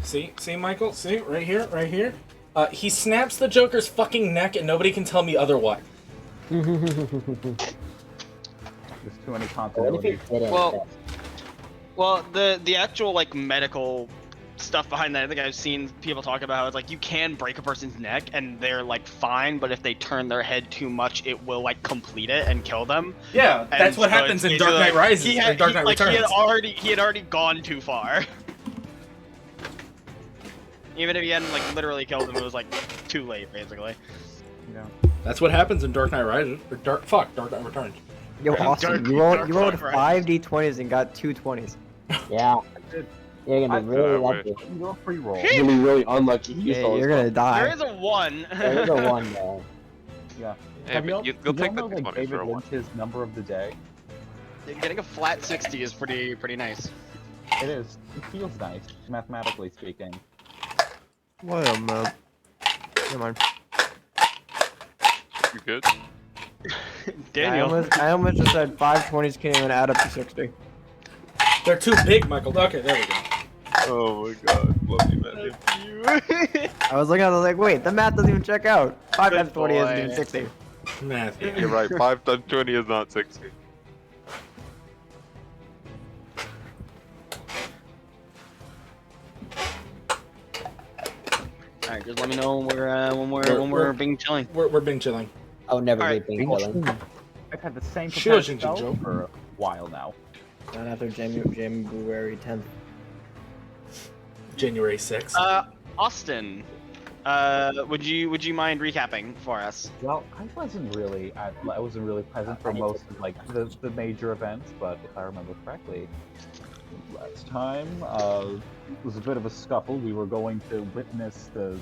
See, Michael? See, right here, right here. He snaps the Joker's fucking neck and nobody can tell me otherwise. There's too many continuities. Well, the actual like medical stuff behind that, I think I've seen people talk about how it's like you can break a person's neck and they're like fine, but if they turn their head too much, it will like complete it and kill them. Yeah, that's what happens in Dark Knight Rises or Dark Knight Returns. He had already gone too far. Even if he hadn't like literally killed him, it was like too late, basically. Yeah. That's what happens in Dark Knight Rises or Dark Knight Returns. Yo, Austin, you rolled 5 d20s and got 2 20s. Yeah. You're gonna be really lucky. You're free roll. You're gonna be really unlucky. Yeah, you're gonna die. There is a 1. There is a 1 there. Yeah. Hey, but you'll take the like 20 David for a 1. Lynch's number of the day? Getting a flat 60 is pretty nice. It is. It feels nice, mathematically speaking. What a mob. Never mind. You good? Daniel. I almost just said 5 20s can't even add up to 60. They're too big, Michael. Okay, there we go. Oh my god, love you, man. I was looking at it, I was like, wait, the math doesn't even check out. 5 times 20 isn't even 60. Math. Yeah. You're right, 5 times 20 is not 60. Alright, just let me know when we're being chilling. We're being chilling. I'll never Alright. be killing. I've had the same Sure, prepared Ginger spell Joe. for a while now. Not after January 10th. January 6th. Austin, would you mind recapping for us? Well, I wasn't really present for most of like the major events, but if I remember correctly, last time it was a bit of a scuffle. We were going to witness the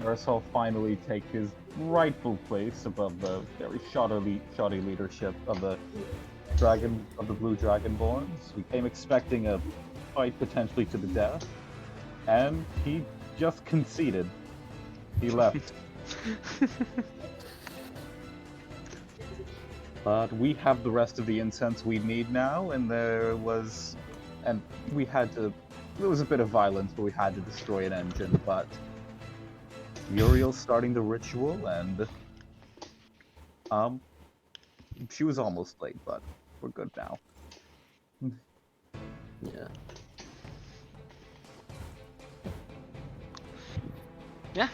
Ursel finally take his rightful place above the very shoddy leadership of the Blue Dragonborns. We came expecting a fight potentially to the death, and he just conceded. He left. But we have the rest of the incense we need now, and there was a bit of violence, but we had to destroy an engine, but Uriel's starting the ritual, and she was almost late, but we're good now. Yeah. Yeah.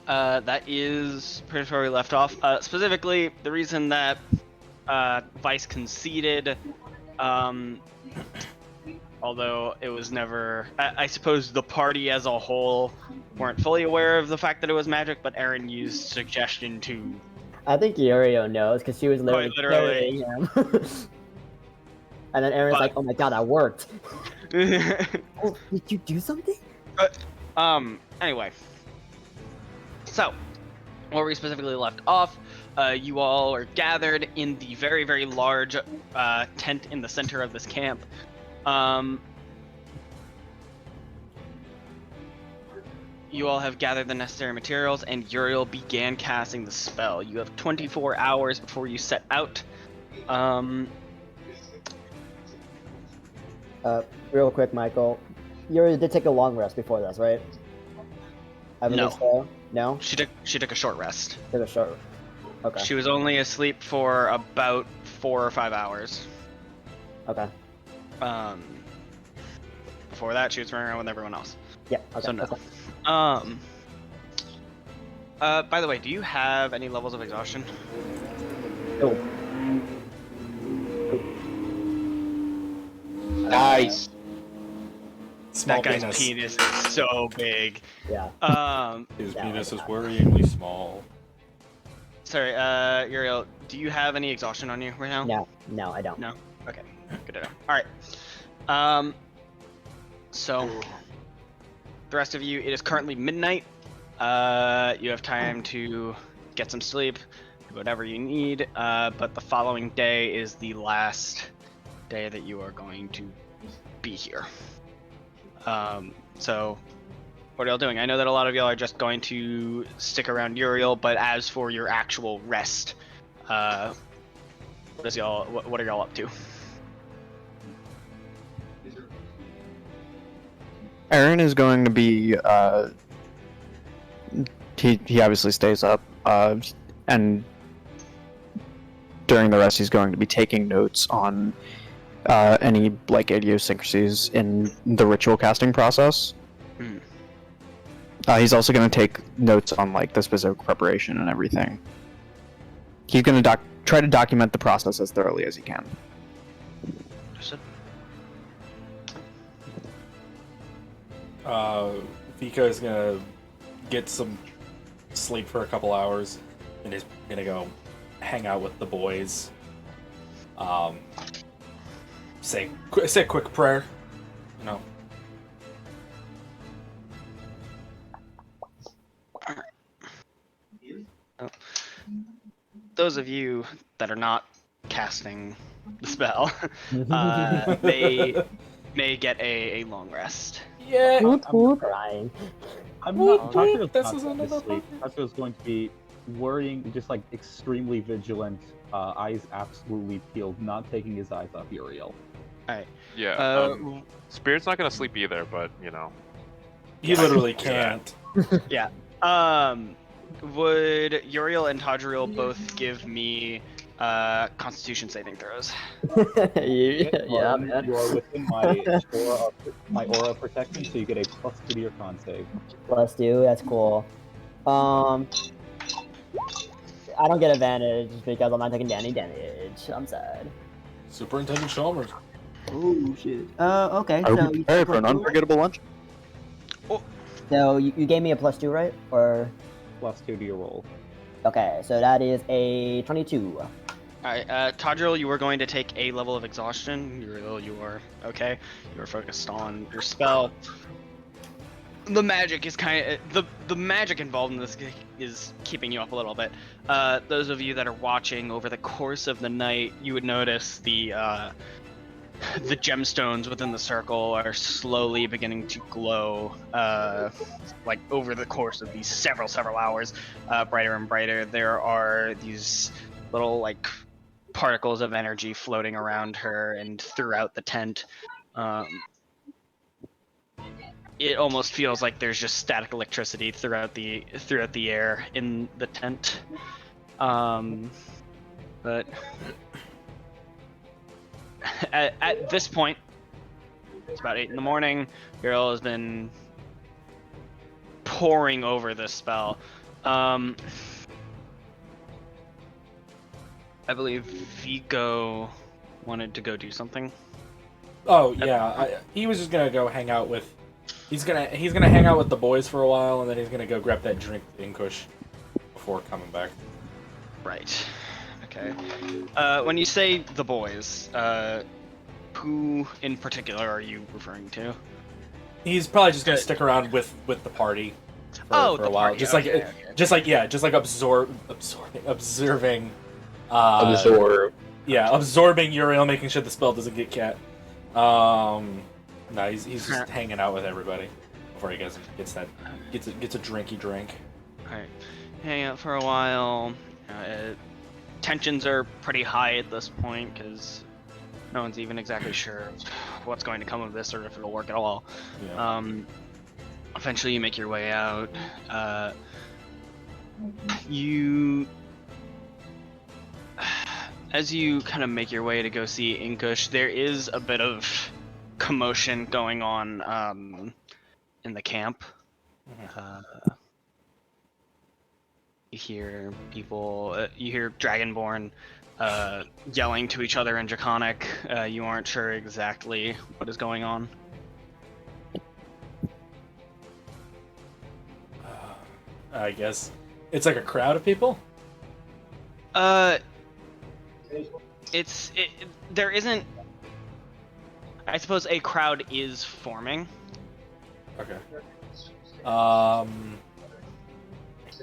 That is pretty much where we left off. Specifically, the reason that Vice conceded, although it was never... I suppose the party as a whole weren't fully aware of the fact that it was magic, but Erin used suggestion to... I think Uriel knows because she was literally carrying him. And then Erin's like, "Oh my god, that worked." Oh, did you do something? Anyway. So, where we specifically left off, you all are gathered in the very, very large tent in the center of this camp. You all have gathered the necessary materials, and Uriel began casting the spell. You have 24 hours before you set out. Real quick, Michael. Uriel did take a long rest before this, right? I believe No. so. No? She took a short rest. Took a short. Okay. She was only asleep for about 4 or 5 hours. Okay. Before that, she was running around with everyone else. Yeah. Okay. So no. Okay. By the way, do you have any levels of exhaustion? Oh. Nice. Small That guy's penis is so big. Yeah. His Yeah, penis is like- worryingly small. Sorry, Uriel, do you have any exhaustion on you right now? No, I don't. No? Okay, good to know. Alright. So, the rest of you, it is currently midnight. You have time to get some sleep, do whatever you need, but the following day is the last day that you are going to be here. So, what are y'all doing? I know that a lot of y'all are just going to stick around Uriel, but as for your actual rest, what are y'all up to? Erin is going to be. He obviously stays up, and during the rest, he's going to be taking notes on any like idiosyncrasies in the ritual casting process. Mm. He's also going to take notes on like the specific preparation and everything. He's going to try to document the process as thoroughly as he can. Vico is gonna get some sleep for a couple hours, and is gonna go hang out with the boys. Say a quick prayer, you know. Those of you that are not casting the spell, may get a long rest. Yeah. Crying. I'm not. Tadriel's This not is going to another sleep. fucking- Tadriel's going to be worrying, just like extremely vigilant, eyes absolutely peeled, not taking his eyes off Uriel. Alright. Yeah. Spirit's not gonna sleep either, but you know. He literally can't. Yeah. Would Uriel and Tadriel both give me Constitution saving throws? Yeah, man. You are within my aura of protection, so you get a +2 to your con save. +2, that's cool. I don't get advantage because I'm not taking any damage. I'm sad. Superintendent Chalmers. Oh shit. Okay. I hope So you're you prepared for said an +2? unforgettable lunch. So you gave me a +2, right? Or +2 to your roll. okay, so that is a 22. Alright, Tadriel, you are going to take a level of exhaustion. Uriel, you are okay. You are focused on your spell. The magic is kind of the magic involved in this is keeping you up a little bit. Those of you that are watching over the course of the night, you would notice the gemstones within the circle are slowly beginning to glow, like over the course of these several hours, brighter and brighter. There are these little like particles of energy floating around her and throughout the tent. It almost feels like there's just static electricity throughout the air in the tent. But at this point, it's about 8 in the morning. Uriel has been poring over this spell. I believe Vico wanted to go do something. Oh yeah, he was just gonna go hang out with. He's gonna hang out with the boys for a while, and then he's gonna go grab that drink in Kush before coming back. Right. Okay. When you say the boys, who in particular are you referring to? He's probably just gonna stick around with the party for a the while, party. just Okay. like observing. Absorb. Yeah, absorbing Uriel, making sure the spell doesn't get cat. No, he's just hanging out with everybody before he gets a drinky drink. Alright. Hang out for a while. Tensions are pretty high at this point because no one's even exactly sure what's going to come of this or if it'll work at all. Yeah. Eventually you make your way out. As you kind of make your way to go see Inkush, there is a bit of commotion going on in the camp. You hear people, you hear Dragonborn yelling to each other in Draconic. You aren't sure exactly what is going on. I guess it's like a crowd of people. There isn't. I suppose a crowd is forming. Okay. I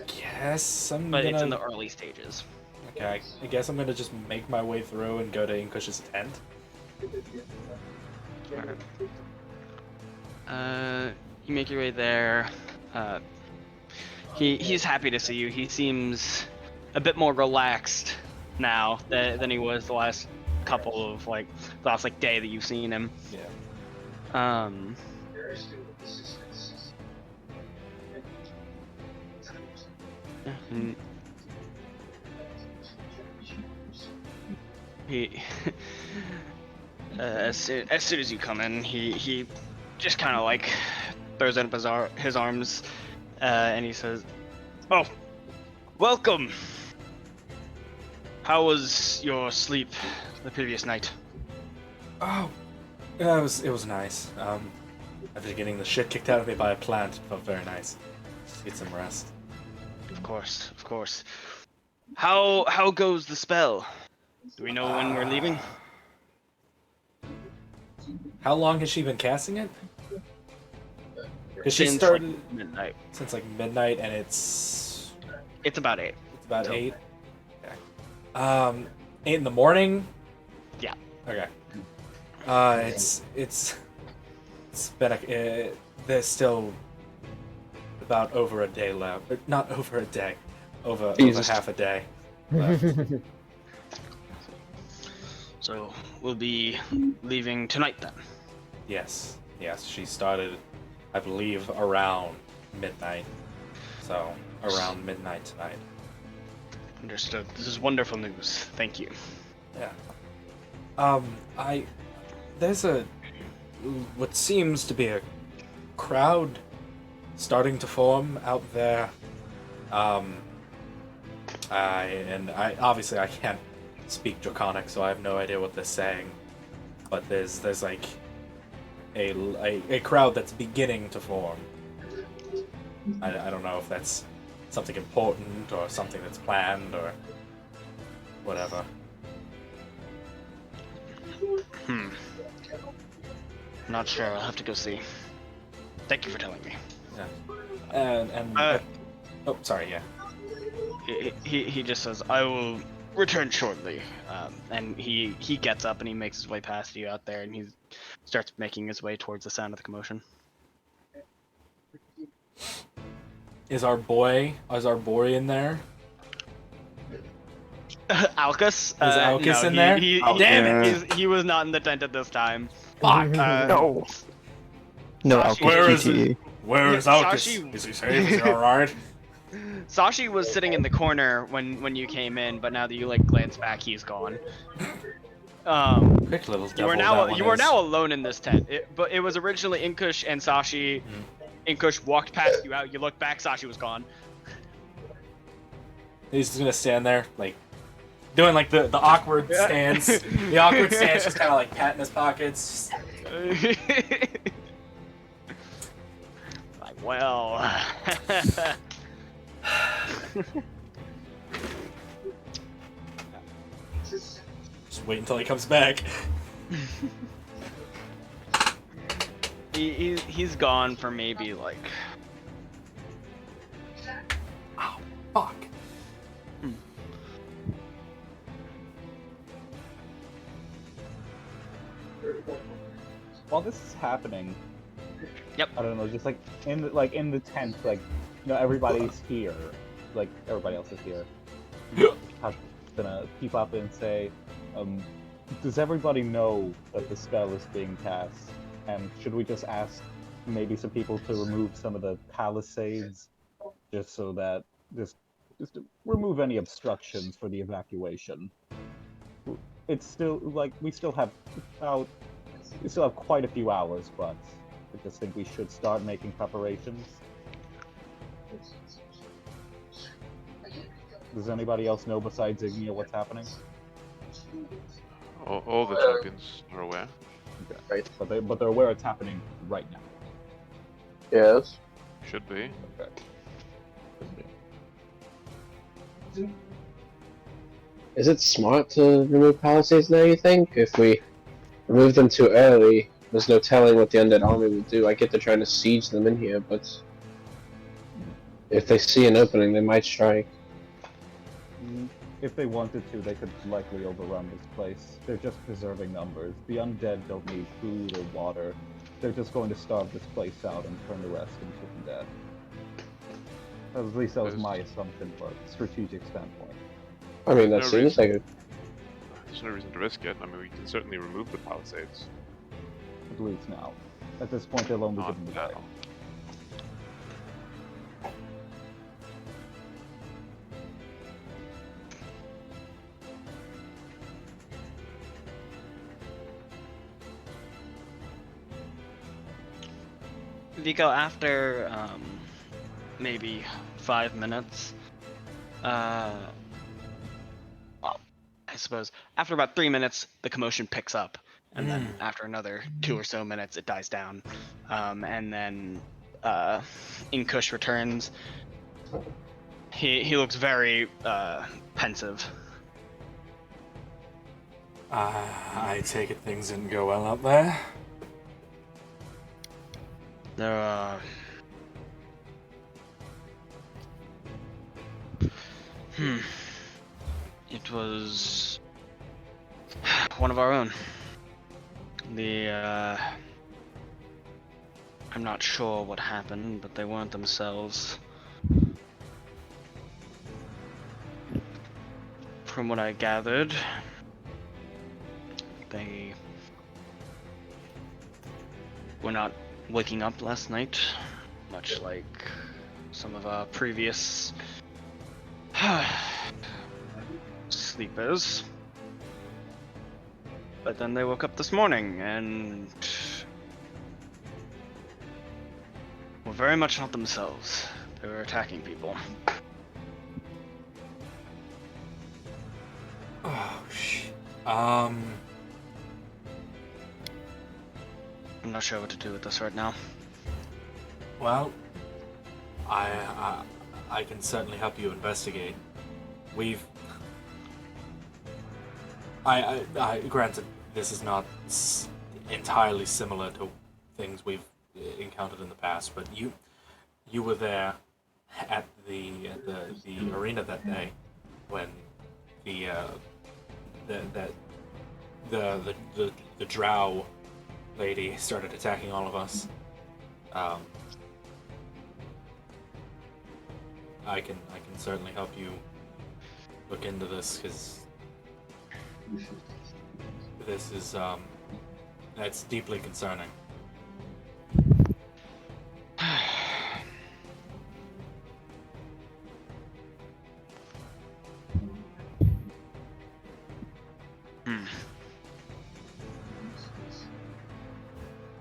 guess I'm But gonna. it's in the early stages. Okay, I guess I'm gonna just make my way through and go to Inkush's tent. You make your way there. He's happy to see you. He seems a bit more relaxed now than he was the last couple of the last day that you've seen him. Yeah. Mm. He, as soon as you come in, he just kind of like throws up his arms, and he says, "Oh, welcome. How was your sleep the previous night?" Oh, yeah, it was nice. After getting the shit kicked out of me by a plant, it felt very nice. Get some rest. Of course, of course. How goes the spell? Do we know when we're leaving? How long has she been casting it? Because she Since, started like, midnight. since like midnight, and it's It's about 8. about So- 8. Okay. 8 in the morning. Yeah. Okay. It's been there's still about over a day left. Or not over a day. Over half a day left. So we'll be leaving tonight then. Yes. She started, I believe, around midnight. So around midnight tonight. Understood. This is wonderful news. Thank you. Yeah. There's what seems to be a crowd starting to form out there. I obviously I can't speak Draconic, so I have no idea what they're saying. But there's like a crowd that's beginning to form. I don't know if that's something important or something that's planned or whatever. Not sure. I'll have to go see. Thank you for telling me. Yeah. Oh, sorry. Yeah. He just says, "I will return shortly," and he gets up and he makes his way past you out there, and he starts making his way towards the sound of the commotion. Is our boy in there? Alcus? Is Alcus no, in there? Oh, damn it! He was not in the tent at this time. Fuck! No. No, Sashi- Where is LQTE. Where is Yeah, Alcus? Sashi- Is he safe? Is he alright? Sashi was sitting in the corner when you came in, but now that you like glance back, he's gone. Quick little devil. You are that one is. now alone in this tent. But it was originally Inkush and Sashi. Inkush walked past you out. You look back, Sashi was gone. He's just gonna stand there, like, doing like the awkward stance. The awkward stance, just kind of like patting his pockets. Like, well. Just wait until he comes back. He's gone for maybe like. Oh, fuck. While this is happening, Yep. I don't know, just like in the tent, like, you know, everybody's here, like everybody else is here. I'm gonna keep up and say, does everybody know that the spell is being cast? And should we just ask maybe some people to remove some of the palisades, just so that just to remove any obstructions for the evacuation? It's still like we still have quite a few hours, but I just think we should start making preparations. Does anybody else know besides Ignia what's happening? All the champions are aware. Okay. Right. But they're aware it's happening right now. Yes. Should be. Okay. Is it smart to remove palisades now, you think? If we remove them too early, there's no telling what the undead army will do. I get they're trying to siege them in here, but if they see an opening, they might strike. If they wanted to, they could likely overrun this place. They're just preserving numbers. The undead don't need food or water. They're just going to starve this place out and turn the rest into dead. At least that was my assumption from a strategic standpoint. I mean, that No seems like a... There's no reason to risk it. I mean, we can certainly remove the palisades. At least now. At this point, they'll only Not give me the now. Vico, after maybe 5 minutes, well, I suppose after about 3 minutes, the commotion picks up, and then after another 2 or so minutes, it dies down, and then Inkush returns. He looks very pensive. I take it things didn't go well up there. There It was one of our own. I'm not sure what happened, but they weren't themselves. From what I gathered, they were not waking up last night, much like some of our previous sleepers. But then they woke up this morning and were very much not themselves. They were attacking people. Oh shit. I'm not sure what to do with this right now. Well, I can certainly help you investigate. Granted, this is not entirely similar to things we've encountered in the past, but you were there at the arena that day when the drow lady started attacking all of us. I can certainly help you look into this, because this is that's deeply concerning.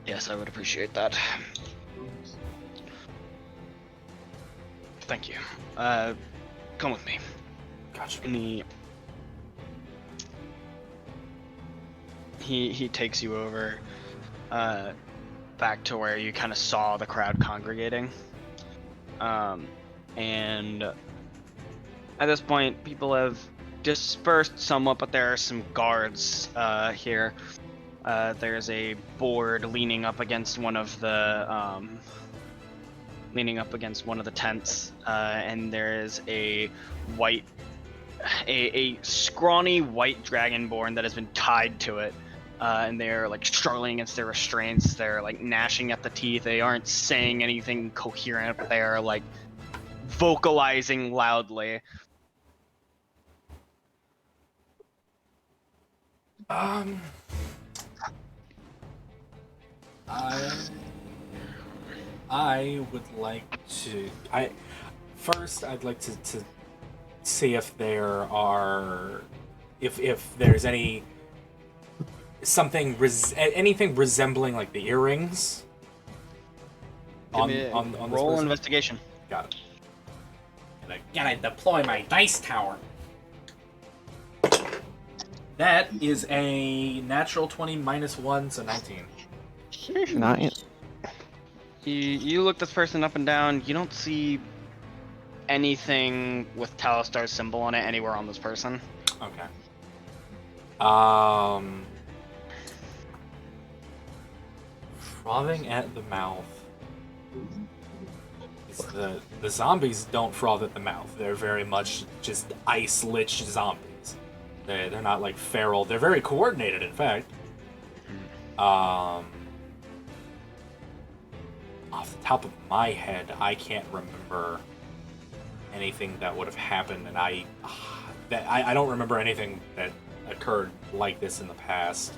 Yes, I would appreciate that. Thank you. Come with me. Gotcha. And he takes you over back to where you kind of saw the crowd congregating. And at this point, people have dispersed somewhat, but there are some guards here. There's a board leaning up against one of the tents, and there is a scrawny white dragonborn that has been tied to it, and they're like struggling against their restraints. They're like gnashing at the teeth. They aren't saying anything coherent, but they are like vocalizing loudly. I would like to. I'd like to see if there are, if there's anything resembling like the earrings. On this roll person. Investigation. Got it. Can I deploy my dice tower? That is a natural 20 -1, so 19. Nice. You look this person up and down. You don't see anything with Talistar's symbol on it anywhere on this person. Okay. Frothing at the mouth. The zombies don't froth at the mouth. They're very much just ice-lich zombies. They're not like feral. They're very coordinated, in fact. Off the top of my head, I can't remember anything that would have happened, and I don't remember anything that occurred like this in the past.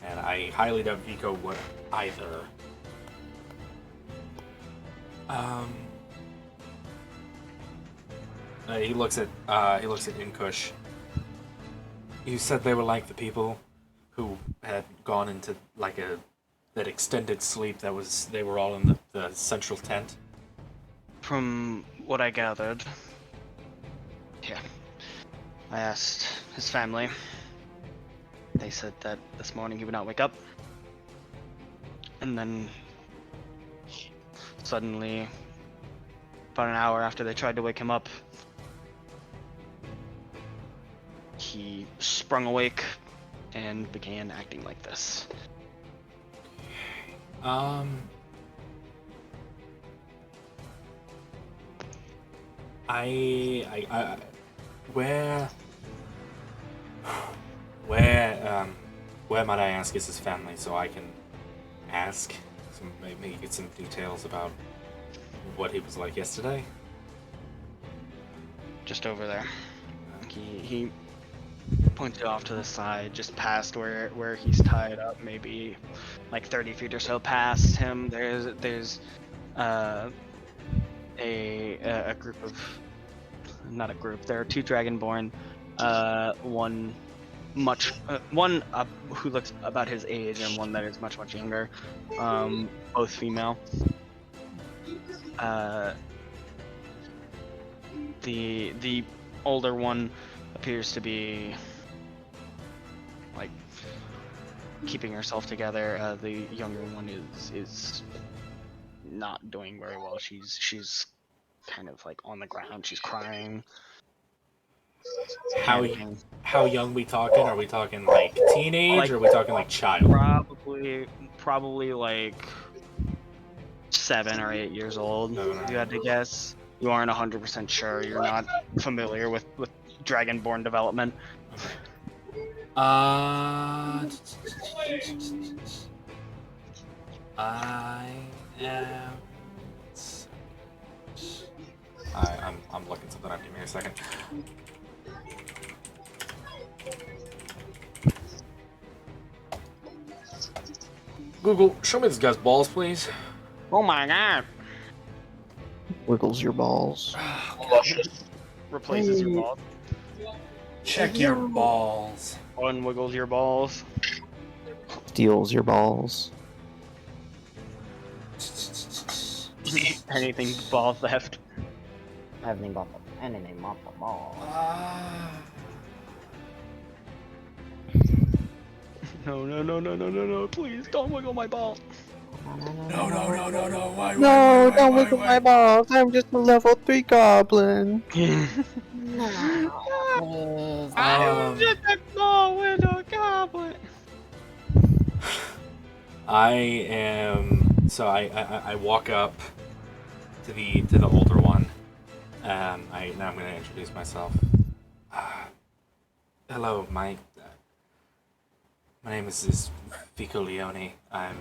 and I highly doubt Vico would either. He looks at Inkush. You said they were like the people who had gone into like that extended sleep they were all in the central tent. From what I gathered, yeah. I asked his family. They said that this morning he would not wake up. And then suddenly, about an hour after they tried to wake him up, he sprung awake and began acting like this. Where might I ask is his family so I can ask maybe get some details about what he was like yesterday? Just over there. He pointed off to the side, just past where he's tied up, maybe like 30 feet or so past him. There's a group of, not a group. There are two Dragonborn. One who looks about his age and one that is much younger. Both female. The older one appears to be like keeping herself together. The younger one is not doing very well. She's kind of like on the ground. She's crying. How young we talking? Are we talking like teenage, or are we talking like child? Probably like 7 or 8 years old. If you had to guess. You aren't 100% sure. You're not familiar with Dragonborn development. I am. I'm looking something up. Give me a second. Google, show me this guy's balls, please. Oh my god! Wiggles your balls. Replaces your balls. Check your balls. Unwiggles your balls. Steals your balls. Anything ball theft. Anything but ball. No, please don't wiggle my ball. No. Why? No, don't wiggle my balls. I'm just a level 3 goblin. I'm just a small window goblin. I walk up to the older one. Now I'm going to introduce myself. Hello, my name is Vico Leone. I'm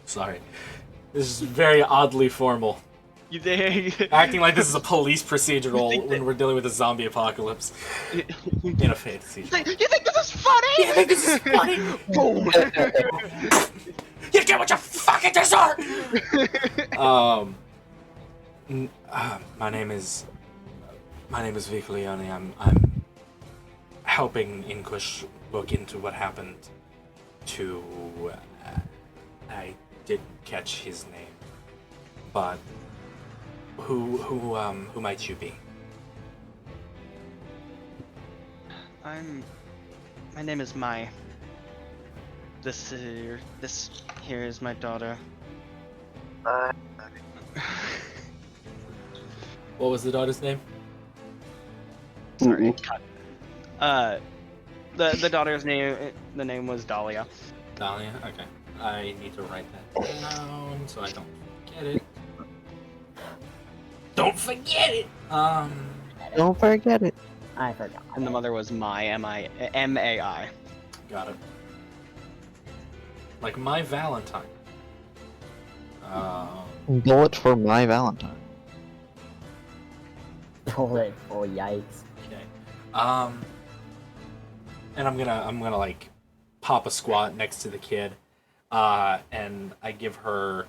sorry. This is very oddly formal. Acting like this is a police procedural when we're dealing with a zombie apocalypse in a fantasy show. You think this is funny? You think this is funny? Boom! You get what you fucking deserve! My name is Vico Leone. I'm helping Inkush look into what happened to. I didn't catch his name, but who might you be? My name is Mai. This here is my daughter. What was the daughter's name? Alright. The daughter's name, the name was Dahlia. Dahlia? Okay. I need to write that down so I don't forget it. Don't forget it! Don't forget it. I forgot. And the mother was Mai, M-A-I. Got it. Like my Valentine. Bullet for my Valentine. Oh, yikes. Okay. and I'm gonna like pop a squat next to the kid, and I give her.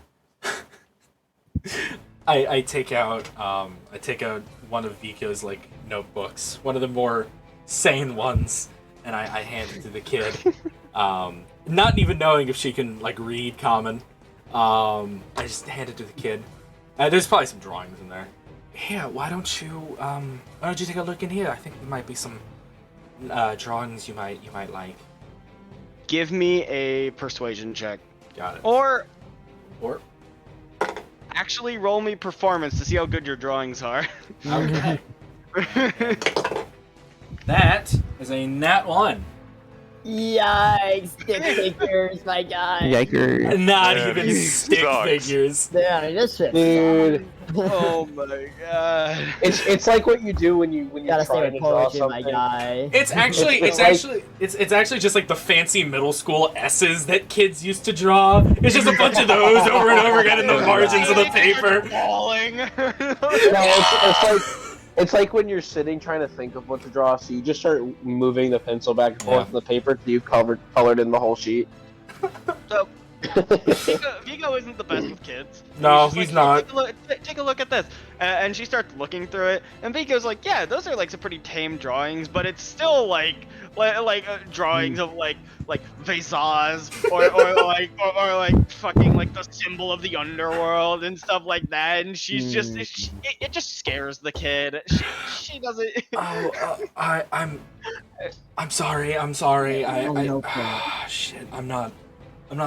I take out one of Vico's like notebooks, one of the more sane ones, and I hand it to the kid, not even knowing if she can like read common. I just hand it to the kid. There's probably some drawings in there. Here, why don't you take a look in here? I think there might be some drawings you might like. Give me a persuasion check. Got it. Or Or actually roll me performance to see how good your drawings are. okay. That is a nat 1. Yikes! Stick figures, my guy. Yikers. Not Man, even he stick sucks. figures. Yeah, this shit. Dude, Oh my god. it's like what you do when you Gotta try stay to with draw poetry, my something. guy. It's actually just like the fancy middle school S's that kids used to draw. It's just a bunch of those over and over again in the margins of the paper. Falling. No, it's like when you're sitting trying to think of what to draw, so you just start moving the pencil back and forth on the paper till you've colored in the whole sheet. So, Vico isn't the best with kids. No, She's he's like, not. Take a look at this. And she starts looking through it, and Vico's like, yeah, those are like some pretty tame drawings, but it's still like drawings of like Visage or like fucking like the symbol of the underworld and stuff like that. And she's just it just scares the kid. She doesn't. I'm sorry. No problem. Shit. I'm not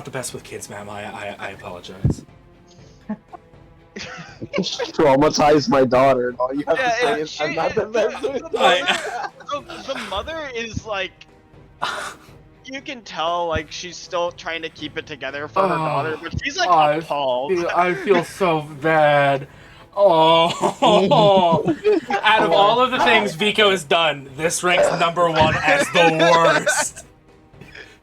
the best with kids, ma'am. I apologize. Traumatize my daughter, and all you have to say is I'm not the best with The mother is like, you can tell like she's still trying to keep it together for her daughter, but she's like appalled. I feel so bad. Oh, out of all of the things Vico has done, this ranks number 1 as the worst.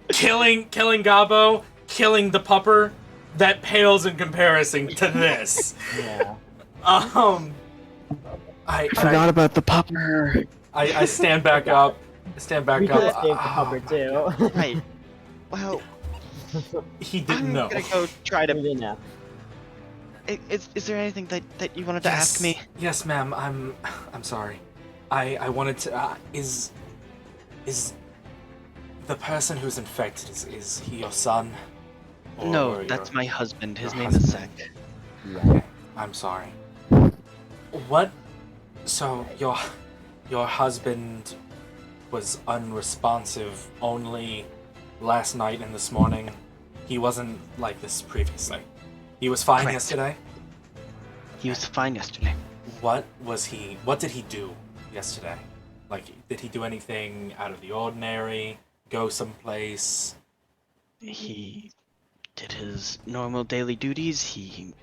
Killing Gabo, killing the pupper, that pales in comparison to this. Yeah. I Forgot about the pupper. I stand back up. We could have saved the cover too. Right. Well, He didn't I'm know. gonna go try We to. didn't know. Is there anything that you wanted to ask me? Yes, ma'am. I'm sorry. I wanted to. Is the person who's infected is he your son? No, Or that's your- my husband. His your name is husband? Zach. Okay, I'm sorry. What? So your husband was unresponsive only last night and this morning. He wasn't like this previously. He was fine Correct. yesterday. He was fine yesterday. What did he do yesterday? Like, did he do anything out of the ordinary? Go someplace? He did his normal daily duties. He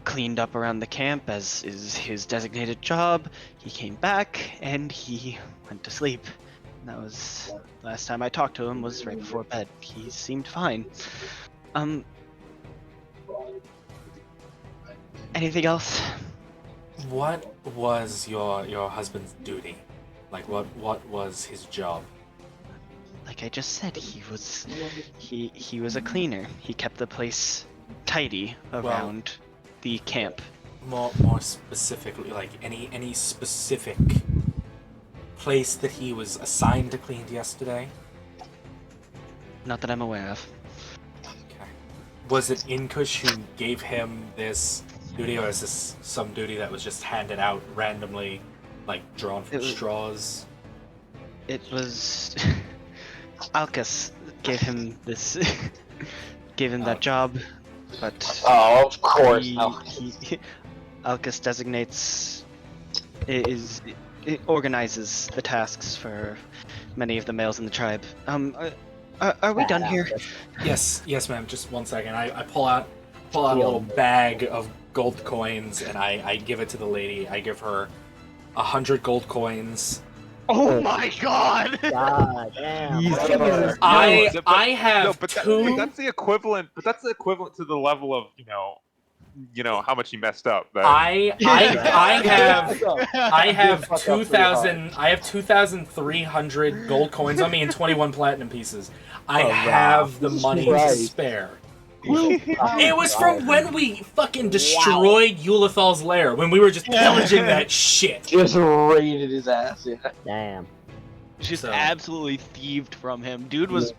cleaned up around the camp as is his designated job. He came back and he went to sleep. And that was last time I talked to him was right before bed. He seemed fine. Anything else? What was your husband's duty? Like, what was his job? Like I just said, he was a cleaner. He kept the place tidy around the camp. More specifically, like any specific place that he was assigned to clean yesterday? Not that I'm aware of. Okay. Was it Inkush who gave him this duty, or is this some duty that was just handed out randomly, like drawn from straws? It was Alcus gave him this, gave him that job, but Oh, of course. Alcus designates, it organizes the tasks for many of the males in the tribe. Are we done here? Yes, ma'am. Just 1 second. I pull out a little bag of gold coins and I give it to the lady. I give her 100 gold coins. Oh my god! God damn. I have but two. that's the equivalent. But that's the equivalent to the level of how much he messed up. But... I have Fuck up pretty hard. 2,300 gold coins on me and 21 platinum pieces. I Oh, wow. have the money to Christ. spare. It was from when we fucking destroyed Eulethal's lair, when we were just pillaging that shit. Just raided his ass. Yeah. Damn. Just So- absolutely thieved from him. Dude was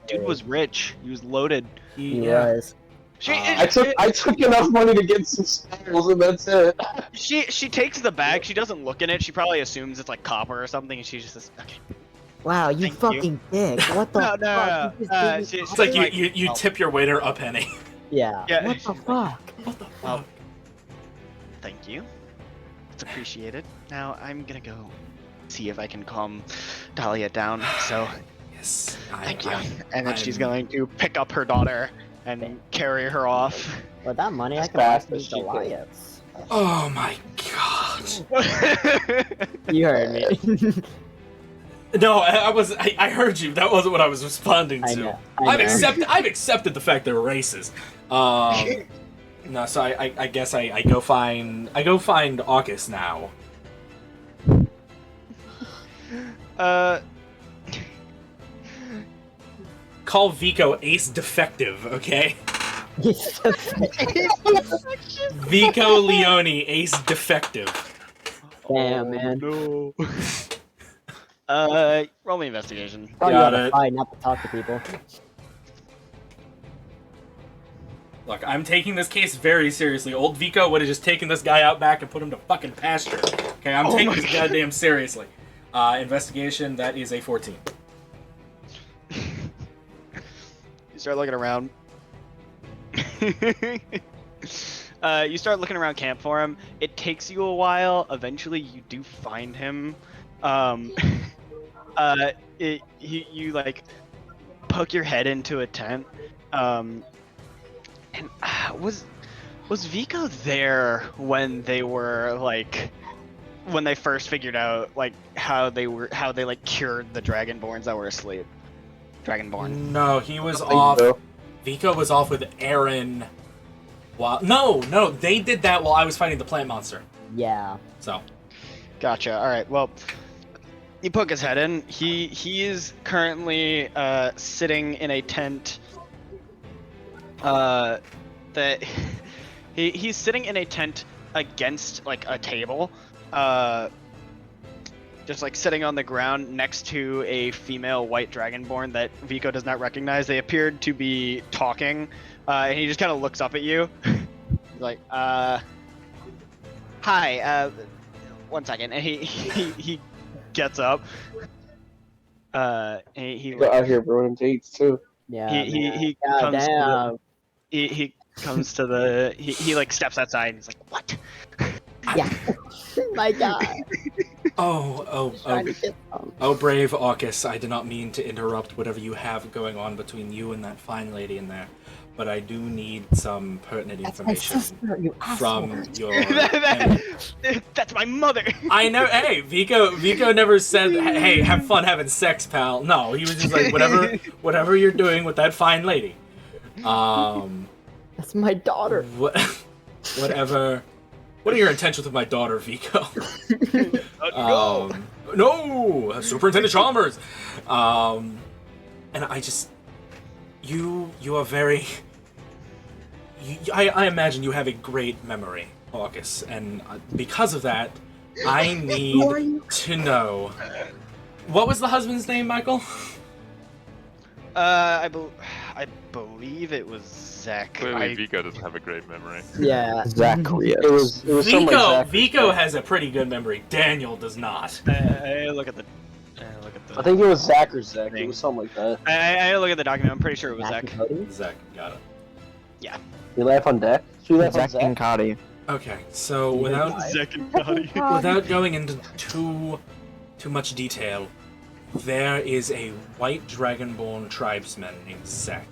rich. He was loaded. He Yeah. was. I took enough money to get some spells, and that's it. She takes the bag. She doesn't look in it. She probably assumes it's like copper or something, and she just says, "Okay." Wow, you Thank fucking dick. What the No, fuck? You just gave me she- It's like copper? you tip your waiter a penny. Yeah. Yeah. What the fuck? What the Well, fuck? Thank you. It's appreciated. Now I'm gonna go see if I can calm Dahlia down. So Yes. thank you. And then she's going to pick up her daughter and carry her off. With that money, I As could buy fast some as she could. Goliaths. Oh my god. You heard me. No, I heard you. That wasn't what I was responding to. I know. I've accepted the fact they're racist. No, so I guess I go find AUKUS now. Call Vico ace defective, okay? Vico Leone ace defective. Damn, man. No. Roll me investigation. Thought you Got had to it. fight, not to talk to people. Look, I'm taking this case very seriously. Old Vico would have just taken this guy out back and put him to fucking pasture. Okay, I'm taking this goddamn seriously. Investigation, that is a 14. You start looking around. You start looking around camp for him. It takes you a while. Eventually, you do find him. You like poke your head into a tent. And was Vico there when they were like, when they first figured out like how they like cured the Dragonborns that were asleep? Dragonborn. No, he was off. Vico was off with Erin. No, they did that while I was fighting the plant monster. Yeah. So. Gotcha. All right. Well, you poke his head in. He is currently sitting in a tent. That he's sitting in a tent against like a table, just like sitting on the ground next to a female white dragonborn that Vico does not recognize. They appeared to be talking, and he just kind of looks up at you. He's like, "Hi, 1 second," and he gets up. He Got out here ruining dates too. Yeah. he God comes damn. he comes to the he like steps outside and he's like, "What?" Yeah. My God. Oh, Trying to get some. brave AUKUS, I did not mean to interrupt whatever you have going on between you and that fine lady in there, but I do need some pertinent That's my information sister, you asshole. from your... That's my mother. I know, hey, Vico never said, hey, have fun having sex, pal. No, he was just like, whatever you're doing with that fine lady. That's my daughter. Whatever. What are your intentions with my daughter, Vico? No. No, Superintendent Chalmers. And I just, you are very. I imagine you have a great memory, AUKUS, and because of that, I need to know. What was the husband's name, Michael? I believe it was Zach. Clearly, Vico doesn't have a great memory. Yeah. Zacharias. It was something like that. Vico has a pretty good memory. Daniel does not. I look at the. I think it was Zach or Zach. It was something like that. I look at the document. I'm pretty sure it was Zach Zach. and Cody? Zach, got it. You laugh on deck? Should we laugh on Zach and Zach? Cody. Okay, so without going into too much detail, there is a white dragonborn tribesman named Zach.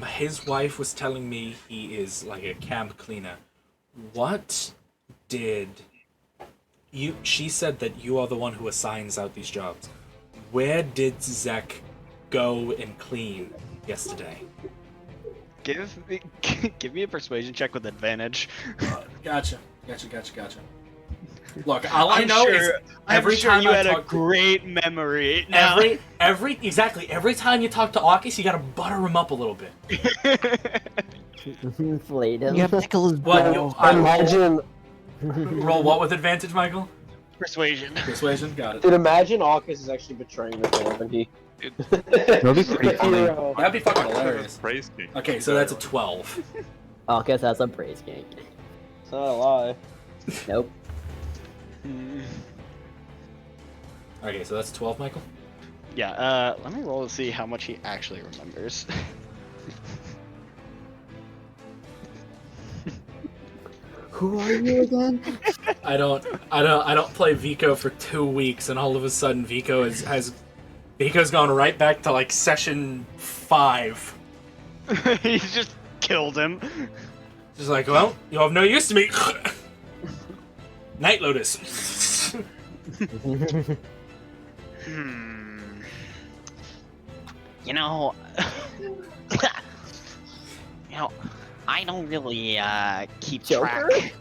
His wife was telling me he is like a camp cleaner. What did you? She said that you are the one who assigns out these jobs. Where did Zach go and clean yesterday? Give me a persuasion check with advantage. Gotcha. Look, all I know is every time you I had a talk great memory. Now, every time you talk to AUKUS, you gotta butter him up a little bit. Inflate him. You have Nicholas. What? Imagine, Roll what with advantage, Michael? persuasion. Persuasion. Got it. dude, imagine AUKUS is actually betraying the villain, and he. That'd be pretty funny. Hero. That'd be fucking hilarious. Praise king. Okay, so that's a 12. Oh, I guess that's a praise king. It's not a lie. Nope. Okay, so that's 12, Michael. Yeah. Let me roll to see how much he actually remembers. Who are you again? I don't play Vico for 2 weeks, and all of a sudden Vico's gone right back to like session 5. He's just killed him. Just like, well, you're of no use to me. Night Lotus. You know, I don't really keep Joker? track.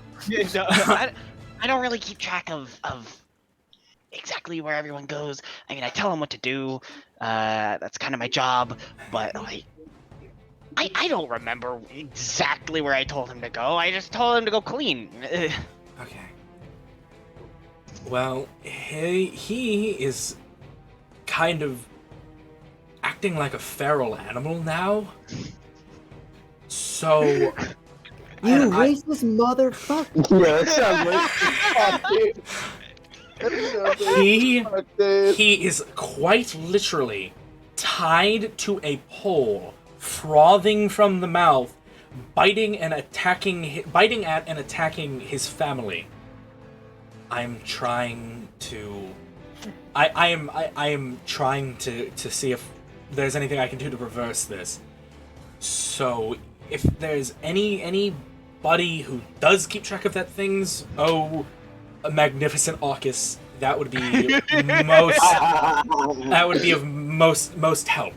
I don't really keep track of exactly where everyone goes. I mean, I tell them what to do. That's kind of my job. But like, I don't remember exactly where I told him to go. I just told him to go clean. Okay. Well, he is kind of acting like a feral animal now. So You racist motherfucker! Yeah, that sounds like fuck, dude. he is quite literally tied to a pole, frothing from the mouth, biting at and attacking his family. I'm trying to I am trying to see if there's anything I can do to reverse this. So if there's anybody who does keep track of that things, a magnificent AUKUS, that would be of most help.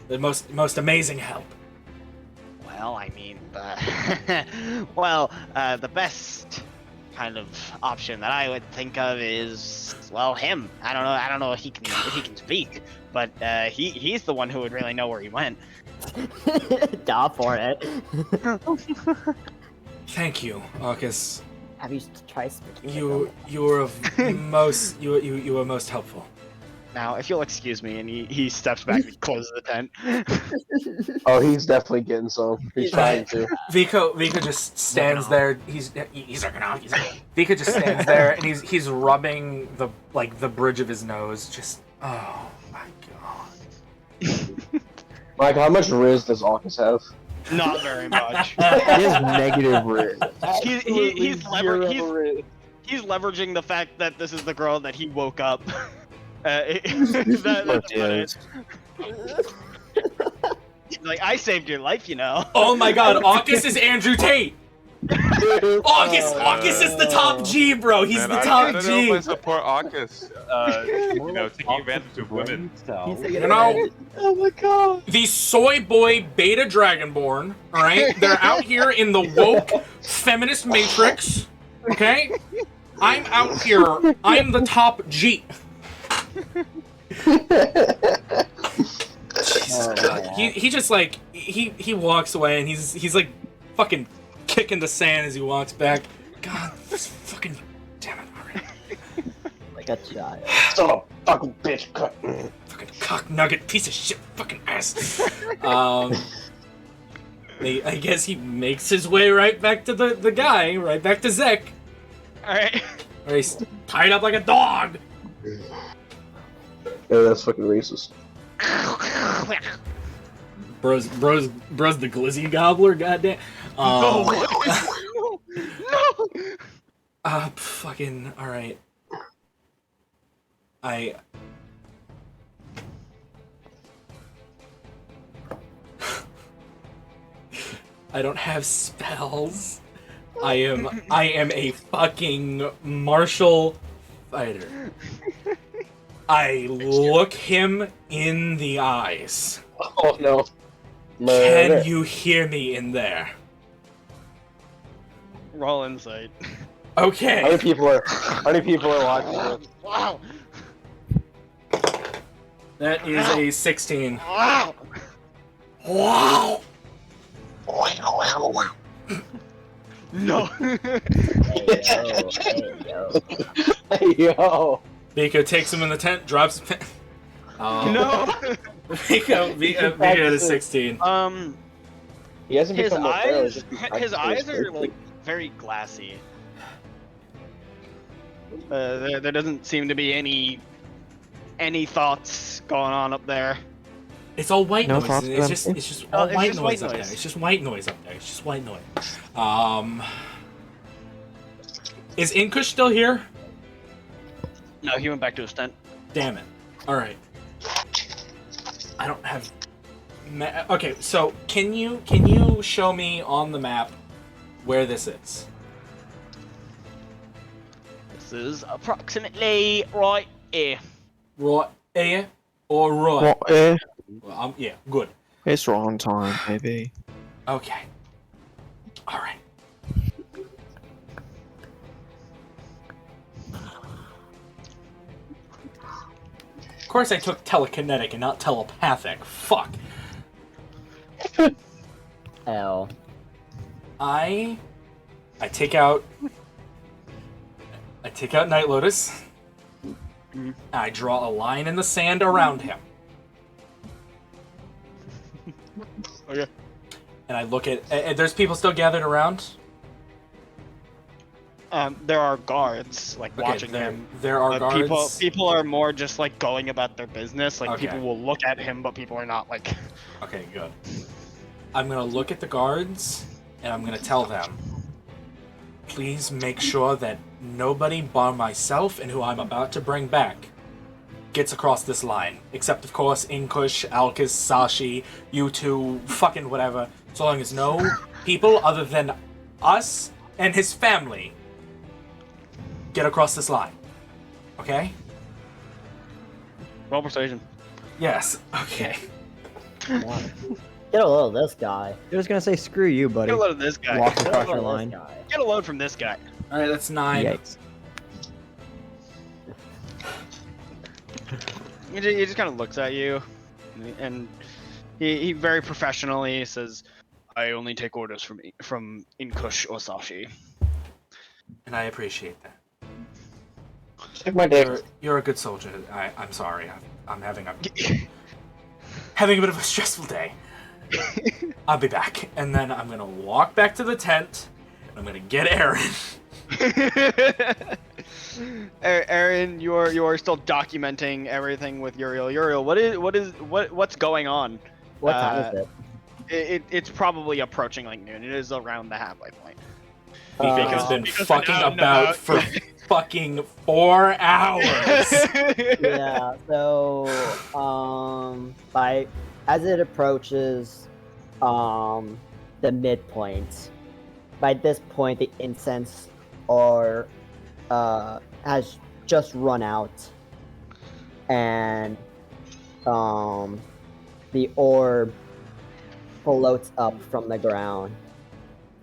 The most amazing help. Well, I mean, the best kind of option that I would think of is, well, him. I don't know if he can speak, but he's the one who would really know where he went. Die for it. Thank you, AUKUS. Have you tried speaking? You were of most you were most helpful. Now, if you'll excuse me, and he steps back and closes the tent. Oh, he's definitely getting some. He's trying to. Vico just stands there. He's looking off. Vico just stands there and he's rubbing the bridge of his nose. Just oh my god. Mike, how much Riz does AUKUS have? Not very much. He has negative risk. He's leveraging the fact that this is the girl that he woke up. That's what it is. Like, I saved your life, you know. Oh my god, AUKUS is Andrew Tate. AUKUS is the top G, bro. He's the top I don't G. know if I support AUKUS. Taking advantage of women. You know, Oh my god. the soy boy beta dragonborn, alright? They're out here in the woke feminist matrix, okay? I'm out here. I'm the top G. Jesus God. He just like, he walks away and he's like fucking kicking the sand as he walks back. God, this fucking, damn it, alright. Like a child. Son of a fucking bitch. Fucking cock nugget piece of shit fucking ass. I guess he makes his way right back to the guy, right back to Zek. Alright. Where he's tied up like a dog. Yeah, that's fucking racist. Bro's the glizzy gobbler, goddamn. No! Fucking, alright. I don't have spells. I am a fucking martial fighter. I look him in the eyes. Oh no. Murder. Can you hear me in there? Roll insight. Okay. How many people are watching this? Wow. That is a 16. Wow. Wow. No. Hey, yo. Yo. Vico takes him in the tent, drops him. No. Vico is 16. He hasn't His become more feral, eyes. he's just His become eyes are more like very glassy. There doesn't seem to be any thoughts going on up there. It's all white No noise. thoughts, It's just all it's white just noise white up there. noise. It's just white noise up there. It's just white noise. Is Inkush still here? No, he went back to his tent. Damn it. All right. I don't have. Okay, so can you show me on the map where this is? This is approximately right here. Right here or right? Well, eh, Well, yeah, good. it's wrong time, maybe. Okay. All right. Of course, I took telekinetic and not telepathic. Fuck. L. I take out Night Lotus. And I draw a line in the sand around him. Okay. And I look at. There's people still gathered around. There are guards like Okay, watching there, him. There are But guards. people are more just like going about their business. Like Okay. people will look at him, but people are not like. Okay, good. I'm gonna look at the guards, and I'm gonna tell them, please make sure that nobody bar myself and who I'm about to bring back gets across this line. Except, of course, Inkush, Alkis, Sashi, you two, fucking whatever. So long as no people other than us and his family get across this line. Okay? Roll persuasion. Yes. Okay. Get a load of this guy. I was gonna say screw you, buddy. Get a load of this guy. Walk Get a across load your of line. this guy. Get a load from this guy. Alright, that's 9. Yikes. He just kind of looks at you, and he very professionally says, "I only take orders from Inkush or Sashi." And I appreciate that. Check my dick. You're a good soldier. I'm sorry. I'm having a having a bit of a stressful day. I'll be back, and then I'm gonna walk back to the tent. And I'm gonna get Erin. Erin, you are still documenting everything with Uriel. Uriel, what's going on? What time is it? It's probably approaching like noon. It is around the halfway point. Vico's been because fucking we're out and about about. for fucking 4 hours. Yeah, so as it approaches the midpoint, by this point the incense has just run out, and the orb floats up from the ground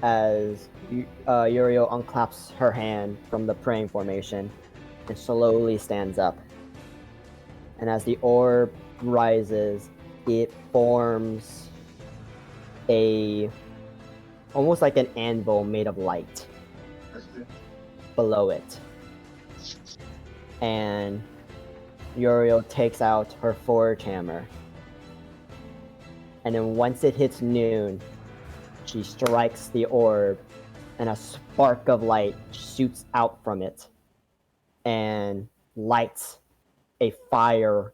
as Uriel unclaps her hand from the praying formation and slowly stands up. And as the orb rises, it forms almost like an anvil made of light below it. And Uriel takes out her forge hammer. And then once it hits noon, she strikes the orb, and a spark of light shoots out from it and lights a fire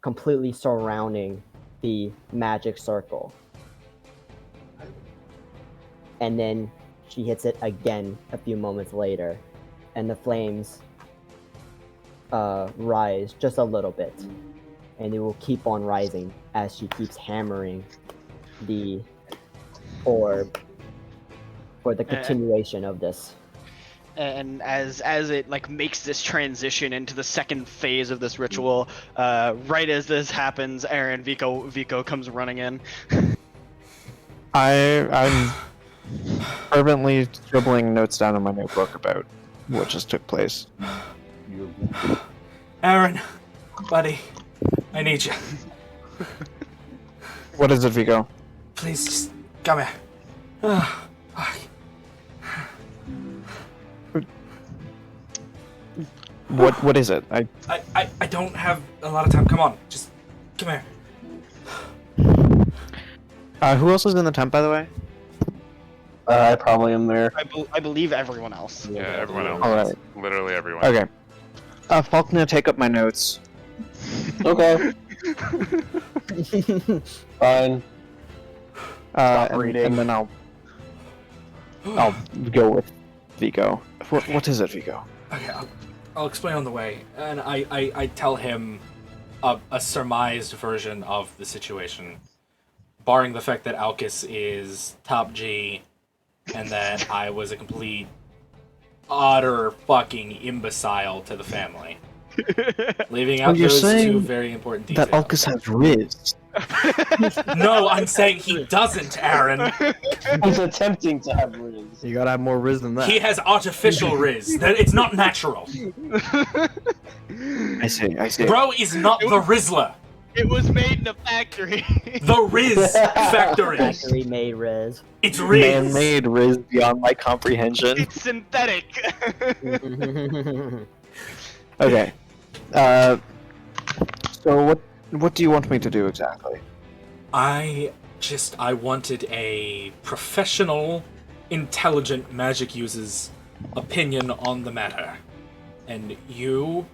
completely surrounding the magic circle. And then she hits it again a few moments later, and the flames rise just a little bit, and it will keep on rising as she keeps hammering the orb for the continuation of this. And as it like makes this transition into the second phase of this ritual, right as this happens, Vico comes running in. I'm fervently scribbling notes down in my notebook about what just took place. Erin, buddy, I need you. What is it, Vico? Please, just come here. Fuck. What is it? I don't have a lot of time. Come on, just come here. Who else is in the tent, by the way? I probably am there. I believe everyone else. Yeah, everyone else. All right. Literally everyone. Okay. Falknir, take up my notes. Okay. Fine. And then I'll go with Vico. What is it, Vico? Okay, I'll explain on the way. And I tell him a surmised version of the situation, barring the fact that Alcus is top G, and that I was a complete, utter fucking imbecile to the family. Leaving out those two very important details. That Alcus has Riz. No, I'm saying he doesn't, Aaron. He's attempting to have Riz. You gotta have more Riz than that. He has artificial Riz. It's not natural. I see. Bro is not the Rizzler. It was made in a factory. The Riz factory. Factory made Riz. It's Riz. Man-made Riz beyond my comprehension. It's synthetic. Okay. So what do you want me to do exactly? I wanted a professional, intelligent magic user's opinion on the matter. And you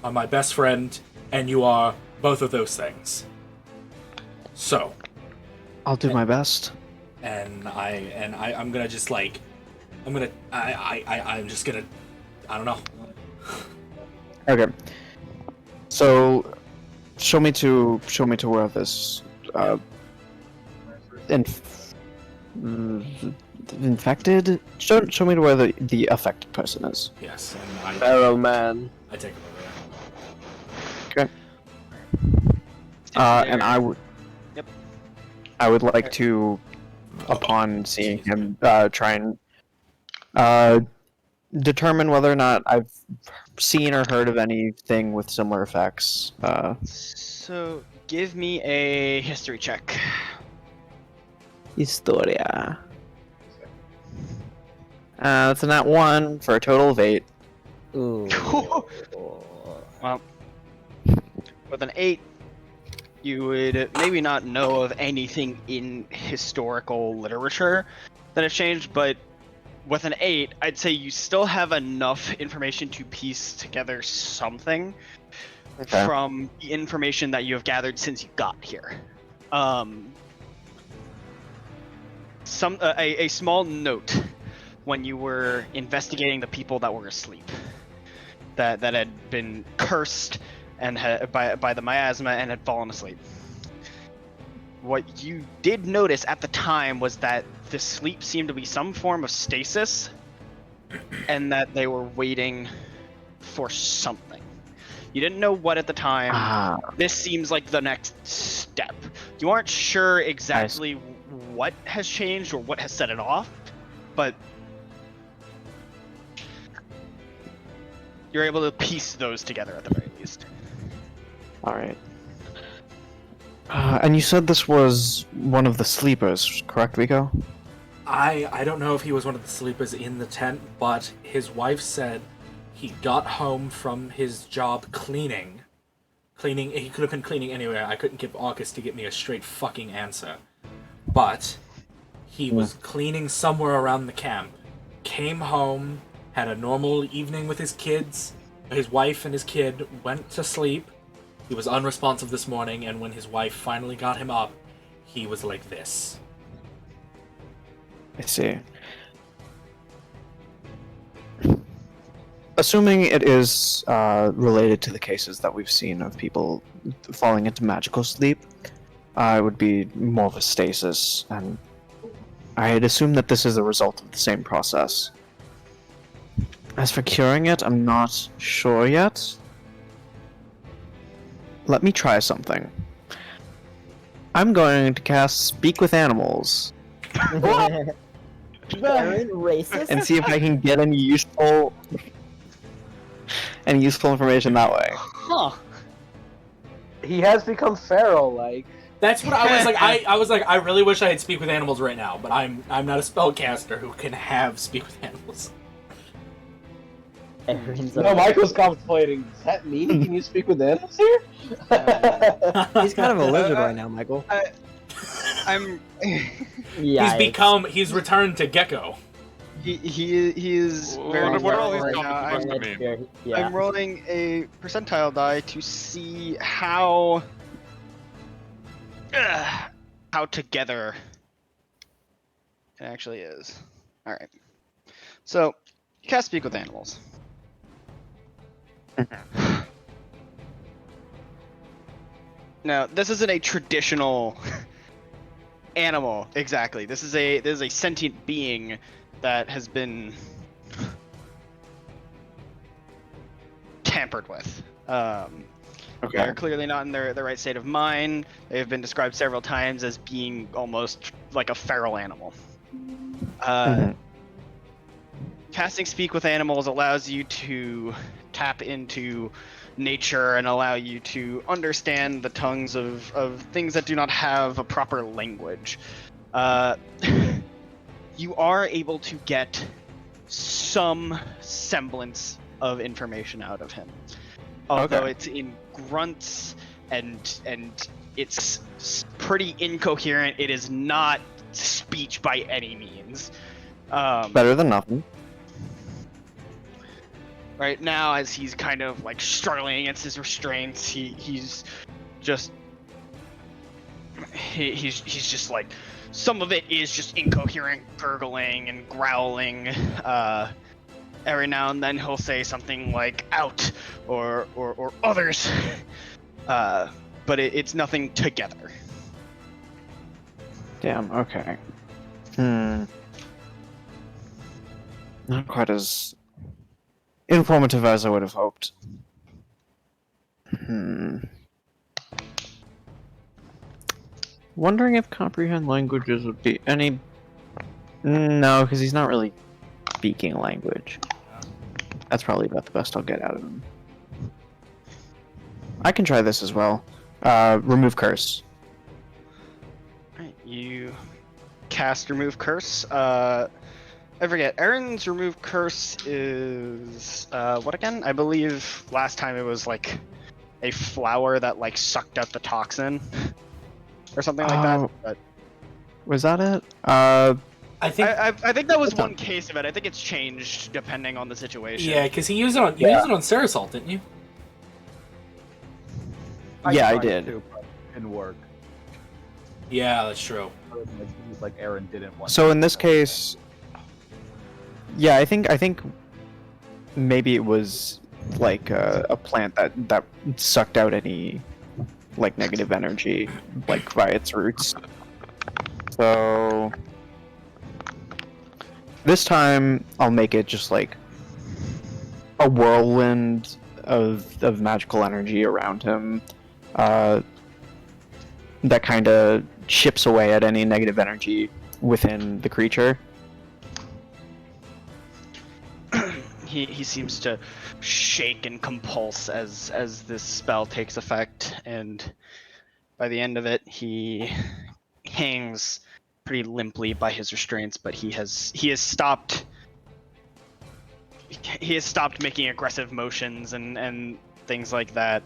are my best friend, and you are both of those things. So. I'll do my best. And I'm gonna just like, I'm just gonna, I don't know. Okay. So, show me to where this infected. Show me to where the affected person is. Yes, and Pharaoh man. I take it over Okay. And I would. Yep. I would like to, upon seeing him, try and determine whether or not I've seen or heard of anything with similar effects. So, give me a history check. Historia. That's a nat 1 for a total of 8. Ooh. Well, with an 8, you would maybe not know of anything in historical literature that has changed, but with an 8, I'd say you still have enough information to piece together something from the information that you have gathered since you got here. A small note when you were investigating the people that were asleep, that had been cursed and by the miasma and had fallen asleep. What you did notice at the time was that the sleep seemed to be some form of stasis, and that they were waiting for something. You didn't know what at the time. This seems like the next step. You aren't sure exactly what has changed or what has set it off, but you're able to piece those together at the very least. Alright. And you said this was one of the sleepers, correct, Vico? I don't know if he was one of the sleepers in the tent, but his wife said he got home from his job cleaning. He could have been cleaning anywhere. I couldn't get Arcus to get me a straight fucking answer. But he was cleaning somewhere around the camp, came home, had a normal evening with his kids. His wife and his kid went to sleep. He was unresponsive this morning, and when his wife finally got him up, he was like this. I see. Assuming it is related to the cases that we've seen of people falling into magical sleep, it would be more of a stasis, and I had assumed that this is a result of the same process. As for curing it, I'm not sure yet. Let me try something. I'm going to cast Speak with Animals Erin, racist? and see if I can get any useful information that way. Huh. He has become feral, like. That's what I was like. I was like, I really wish I had speak with animals right now, but I'm not a spellcaster who can have speak with animals. Erin's No, Michael's contemplating. Does that mean can you speak with animals here? He's kind of a lizard right now, Michael. I'm. Yeah, He's returned to Gecko. He is very. What are all these right numbers now. supposed to mean? Yeah. I'm rolling a percentile die to see how together it actually is. All right. So you can't speak with animals. Now, this isn't a traditional animal exactly. This is a sentient being that has been tampered with. They're clearly not in their right state of mind. They have been described several times as being almost like a feral animal. Casting Speak with Animals allows you to tap into nature and allow you to understand the tongues of things that do not have a proper language. You are able to get some semblance of information out of him. Although it's in grunts and it's pretty incoherent, it is not speech by any means. Better than nothing. Right now, as he's kind of like struggling against his restraints, he's just like, some of it is just incoherent gurgling and growling. Every now and then he'll say something like "out" or "others," but it's nothing together. Damn. Okay. Not quite as informative as I would have hoped. Wondering if comprehend languages would be any. No, because he's not really speaking language. That's probably about the best I'll get out of him. I can try this as well. Remove curse. Alright, you cast Remove Curse. I forget. Erin's Remove Curse is what again? I believe last time it was like a flower that like sucked out the toxin or something like that. But Was that it? I think. I think that was one case of it. I think it's changed depending on the situation. Yeah, because he used it on used it on Sarasalt, didn't you? Yeah, I tried did. to, but it didn't work. Yeah, that's true. Like Erin didn't want. So in this case, yeah, I think maybe it was like a plant that sucked out any like negative energy like by its roots. So this time I'll make it just like a whirlwind of magical energy around him that kind of chips away at any negative energy within the creature. He seems to shake and convulse as this spell takes effect, and by the end of it, he hangs pretty limply by his restraints. But he has stopped making aggressive motions and things like that.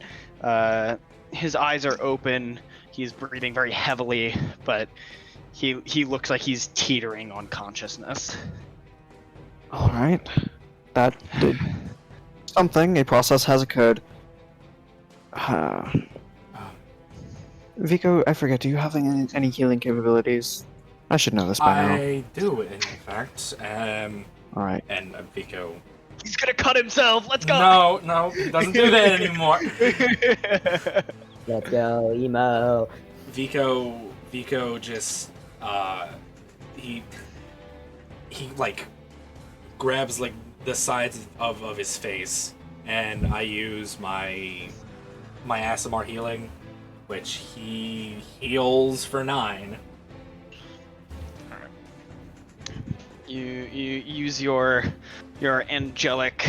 His eyes are open. He's breathing very heavily, but he looks like he's teetering on consciousness. All right. That did something. A process has occurred. Vico, I forget. Do you have any healing capabilities? I should know this by now. I do, in fact. All right. And Vico. He's gonna cut himself. Let's go. No, he doesn't do that anymore. Let's go, emo. Vico just he like grabs like the sides of his face, and I use my ASMR healing, which he heals for 9. You use your angelic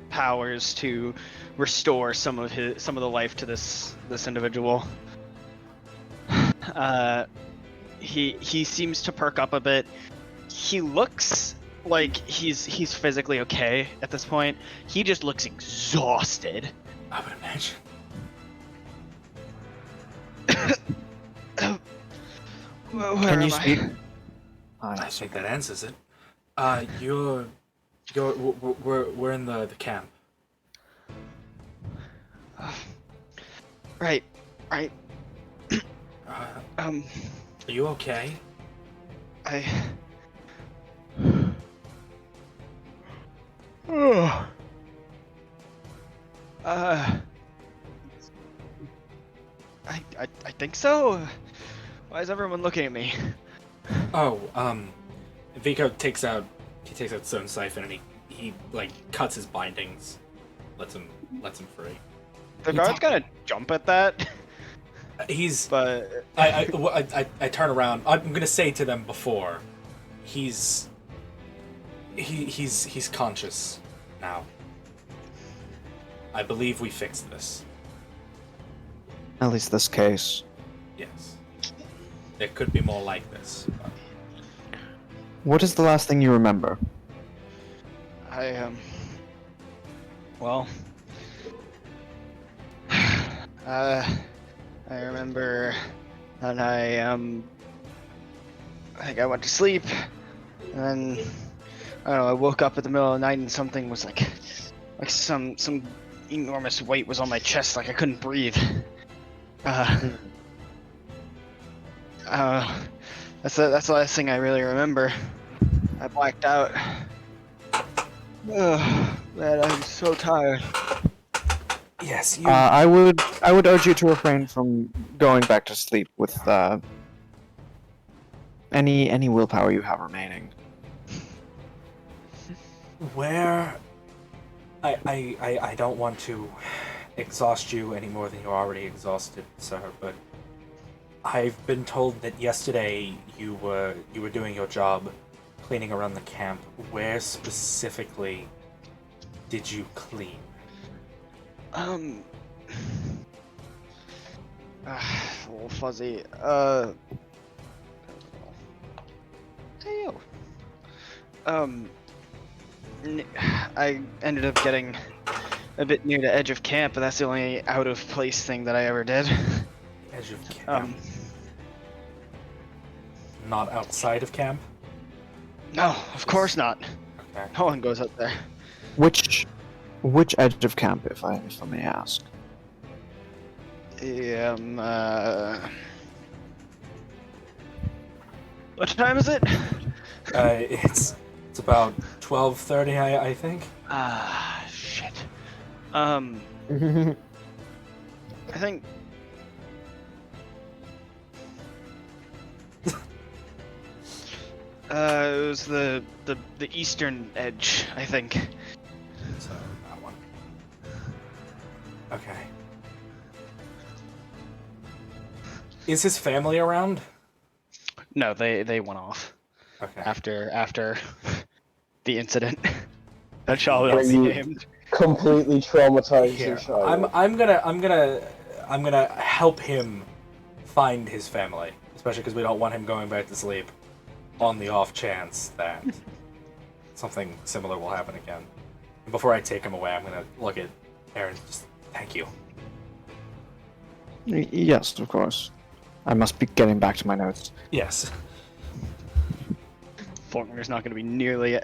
powers to restore some of the life to this individual. He seems to perk up a bit. He looks like he's physically okay at this point. He just looks exhausted. I would imagine. Where Can you am speak? I think that answers it. We're in the camp. Right. Are you okay? I. I think so. Why is everyone looking at me? Oh, Vico takes out Stone Siphon and he like cuts his bindings, lets him free. The guard's gonna jump at that. But I turn around. I'm gonna say to them before, he's conscious now. I believe we fixed this. At least this case. Yes. There could be more like this. But... What is the last thing you remember? Well, I remember that I think I went to sleep, and then I don't know. I woke up at the middle of the night, and something was like some enormous weight was on my chest, like I couldn't breathe. That's the last thing I really remember. I blacked out. Oh, man, I'm so tired. Yes, you. I would urge you to refrain from going back to sleep with any willpower you have remaining. Where? I don't want to exhaust you any more than you're already exhausted, sir, but I've been told that yesterday you were doing your job cleaning around the camp. Where specifically did you clean? A little fuzzy. I ended up getting a bit near the edge of camp, but that's the only out of place thing that I ever did. Edge of camp. Not outside of camp? No, of course not. Okay. No one goes out there. Which edge of camp, if I may ask? What time is it? It's about 12:30, I think. Shit. I think. It was the eastern edge, I think. So that one. Okay. Is his family around? No, they went off Okay. after the incident. That shall not be named. Completely traumatized Here, your child. I'm gonna help him find his family, especially because we don't want him going back to sleep on the off chance that something similar will happen again. And before I take him away, I'm gonna look at Erin. Just thank you. Yes, of course. I must be getting back to my notes. Yes. Falkner's not going to be nearly.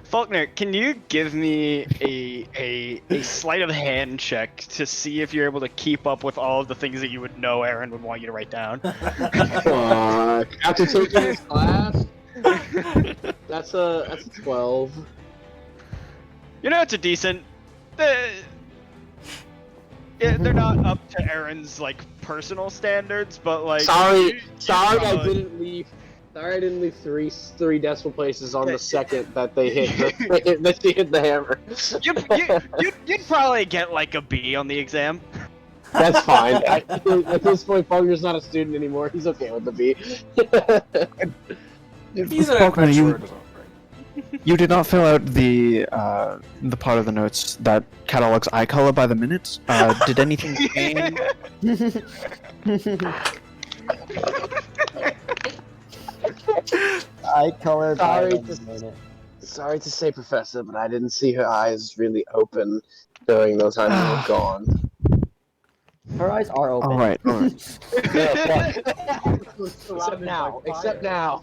Falkner, can you give me a sleight of hand check to see if you're able to keep up with all of the things that you would know Erin would want you to write down? Fuck. After taking this class, that's a 12. You know, it's a decent. Yeah, they're not up to Erin's like personal standards, but like. Sorry, I didn't leave. Sorry, I didn't leave three decimal places on the second that they hit that she hit the hammer. You'd probably get like a B on the exam. That's fine. At this point, Falkner's not a student anymore. He's okay with the B. If he's an Falkner, adventurer, it doesn't You did not fill out the part of the notes that catalogs eye color by the minute. Did anything change? Eye color by Sorry the to- minute. Sorry to say, Professor, but I didn't see her eyes really open during the time you were gone. Her eyes are open. All right, all right. Except now. Except now.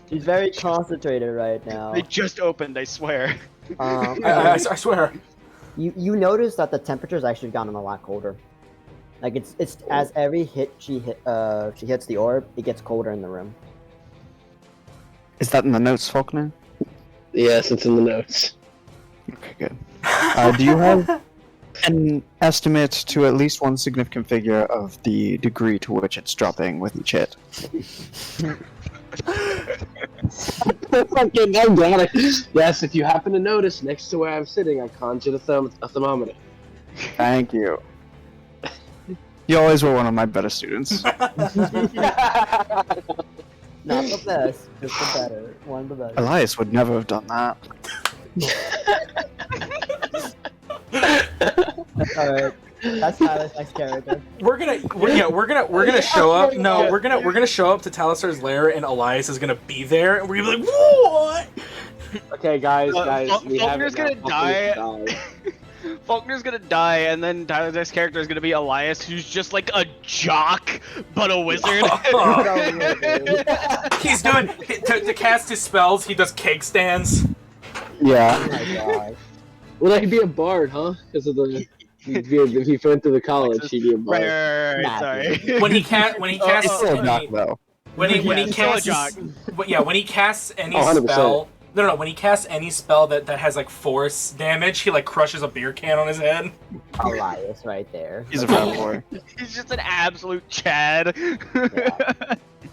She's very concentrated right now. They just opened, I swear. I swear. You notice that the temperature's actually gotten a lot colder. Like it's as every hit she hits the orb, it gets colder in the room. Is that in the notes, Falknir? Yes, it's in the notes. Okay, good. Do you have an estimate to at least one significant figure of the degree to which it's dropping with each hit? Fucking, I got it. Yes, if you happen to notice, next to where I'm sitting, I conjured a thermometer. Thank you. You always were one of my better students. Not the best, just the better. One of the better. Elias would never have done that. Alright. That's Tyler's next character. We're gonna show up. No, we're gonna show up to Taliser's lair, and Elias is gonna be there, and we're gonna be like, "What?" Okay, guys, we have Falkner's it gonna now. die. Falkner's gonna die, and then Tyler's next character is gonna be Elias, who's just like a jock, but a wizard. He's doing to cast his spells. He does cake stands. Yeah. Oh my god. Well, he'd be a bard, huh? Because of the if he went to the college, he'd be a bard. Right, sorry. When he casts It's still a knock, though. when he Yeah, still a casts jock. when he casts any 100%. spell. No, when he casts any spell that has like force damage, he like crushes a beer can on his head. Elias right there. He's a bad boy. He's just an absolute Chad.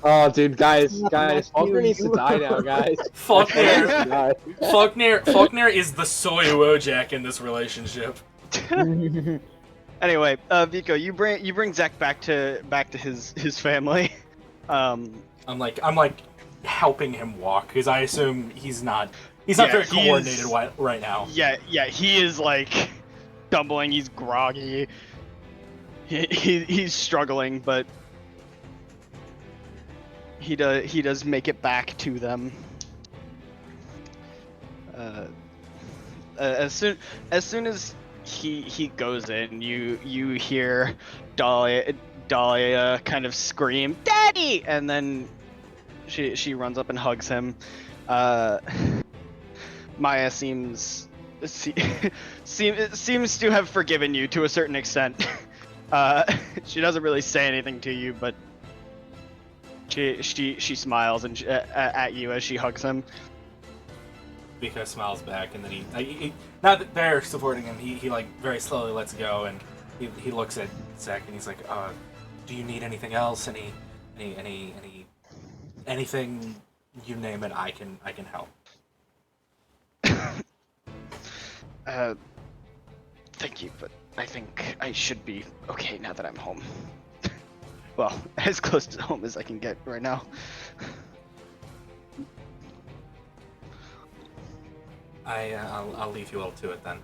Oh, dude, guys, Falkner needs to die now, guys. Falkner is the soy Wojak in this relationship. Anyway, Vico, you bring Zach back to his family. I'm like helping him walk because I assume he's not very coordinated right now. Yeah, he is like stumbling. He's groggy. He's struggling, but he does make it back to them. As soon as he goes in, you hear Dahlia kind of scream, "Daddy!" and then she runs up and hugs him. Maya seems to have forgiven you to a certain extent. She doesn't really say anything to you, but she smiles and at you as she hugs him. Vico smiles back, and then he now that they're supporting him, he like very slowly lets go, and he looks at Zach and he's like, "Do you need anything else? Anything you name it, I can help." Thank you, but I think I should be okay now that I'm home. Well, as close to home as I can get right now. I'll leave you all to it then.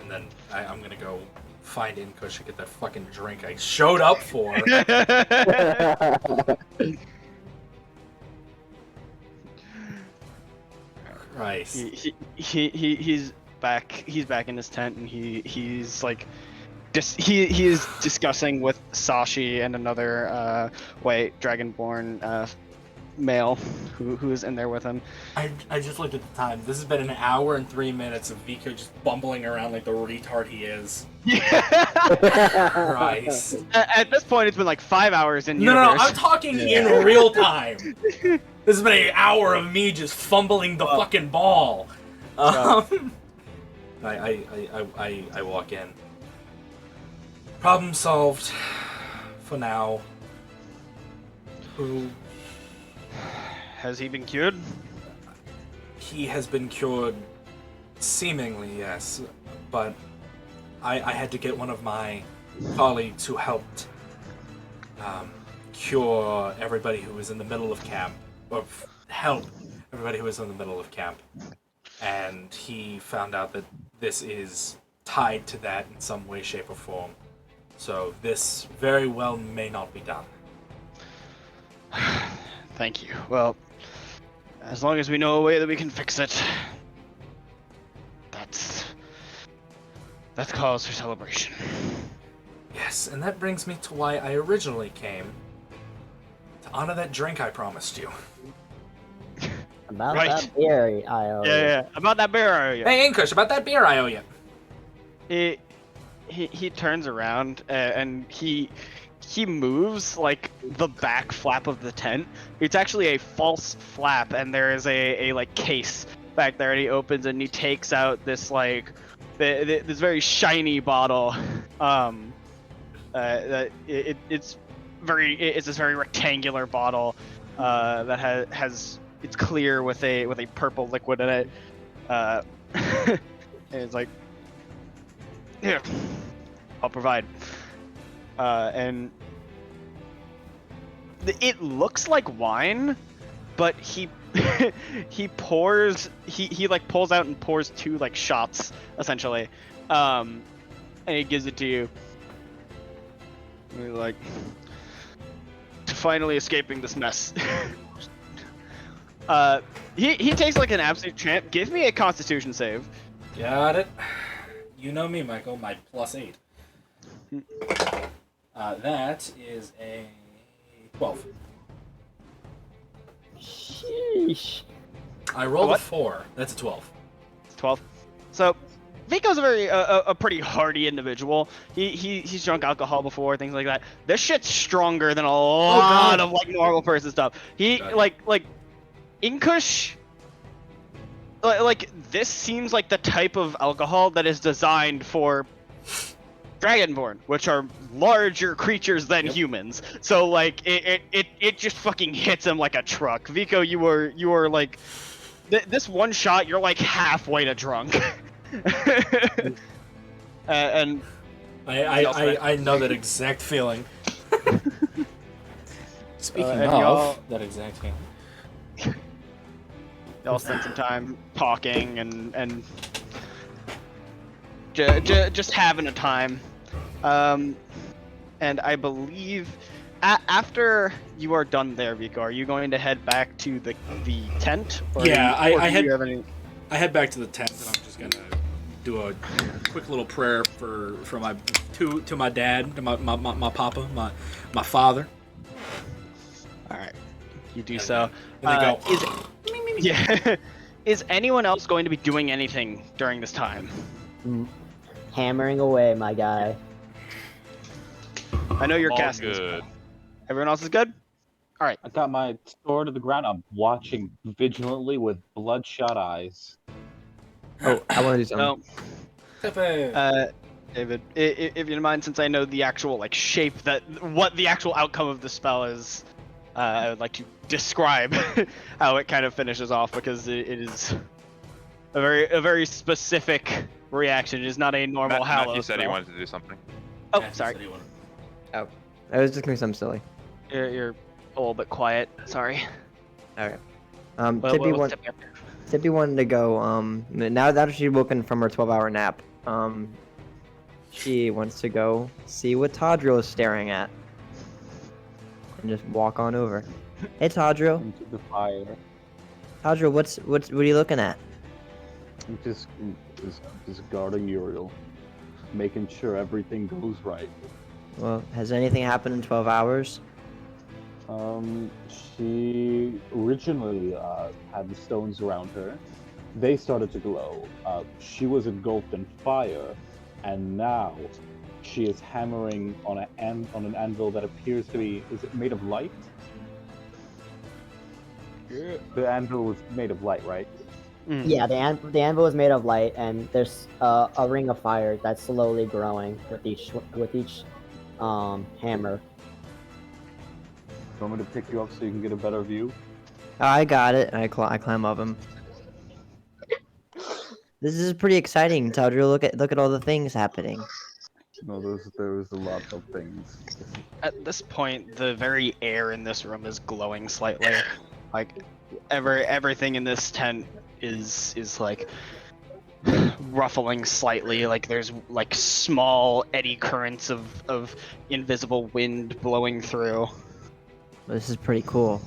And then I'm gonna go find Inkush and get that fucking drink I showed up for. Christ. He's back. He's back in his tent, and he's like, he is discussing with Sashi and another white dragonborn male who is in there with him. I just looked at the time. This has been an hour and 3 minutes of Vico just bumbling around like the retard he is. Christ. At this point, it's been like 5 hours in No, universe. I'm talking in real time. This has been an hour of me just fumbling the fucking ball. I walk in. Problem solved. For now. Who? Has he been cured? He has been cured, seemingly, yes. But I had to get one of my colleagues who helped cure everybody who was in the middle of camp, or help everybody who was in the middle of camp. And he found out that this is tied to that in some way, shape, or form. So this very well may not be done. Thank you. Well, as long as we know a way that we can fix it, that's cause for celebration. Yes, and that brings me to why I originally came. To honor that drink I promised you. About Right. that beer, I owe. Yeah. About that bear, yeah. Hey, Inkush, about that beer I owe you. He turns around and he moves like the back flap of the tent. It's actually a false flap, and there is a like case back there, and he opens and he takes out this like this very shiny bottle. It's this very rectangular bottle that has it's clear with a purple liquid in it. And it's like, here, I'll provide. And it looks like wine, but he like pulls out and pours 2 like shots essentially, and he gives it to you. And he's like, finally escaping this mess. He takes like an absolute champ. Give me a Constitution save. Got it. You know me, Michael. My +8. That is a 12. Sheesh. I rolled a What? 4. That's a 12. 12. So, Vico's a pretty hardy individual. He's drunk alcohol before, things like that. This shit's stronger than a lot of like normal person stuff. He God. like Inkush. Like this seems like the type of alcohol that is designed for Dragonborn, which are larger creatures than humans. So like it just fucking hits him like a truck. Vico, you were like this one shot, you're like halfway to drunk. And I know that exact feeling. Speaking and of that exact feeling. y'all spent some time talking and just having a time. And I believe after you are done there, Vico, are you going to head back to the tent? Or Yeah, do you I have any... head back to the tent, and I'm just gonna do a quick little prayer for my to my dad, to my papa, my father. All right, you do so. And they go. Is anyone else going to be doing anything during this time? Hammering away, my guy. I know you're All casting. good. Everyone else is good? All right. I got my sword to the ground. I'm watching vigilantly with bloodshot eyes. Oh, I want to do something. So, David, if you don't mind, since I know the actual like shape what the actual outcome of the spell is, I would like to describe how it kind of finishes off, because it is a very specific reaction. It is not a normal Matt, hallow you said he spell. wanted to do something. Oh, sorry. I was just gonna do something silly. You're a little bit quiet. Sorry. Alright. Well, Tippy, what's Tippy wanted to go, now that she's woken from her 12-hour nap, she wants to go see what Tadriel is staring at. And just walk on over. Hey, Tadriel. Into the fire. Tadriel, what are you looking at? Just guarding Uriel, making sure everything goes right. Well, has anything happened in 12 hours? She originally had the stones around her. They started to glow. She was engulfed in fire, and now she is hammering on an anvil that appears to be, is it made of light? The anvil was made of light, right? Yeah, the anvil is made of light, and there's a ring of fire that's slowly growing with each hammer. You want me to pick you up so you can get a better view? I got it. I climb up him. This is pretty exciting, Tadriel. Look at all the things happening. No, there's a lot of things. At this point, the very air in this room is glowing slightly. Like everything in this tent is like ruffling slightly. Like there's like small eddy currents of invisible wind blowing through. This is pretty cool.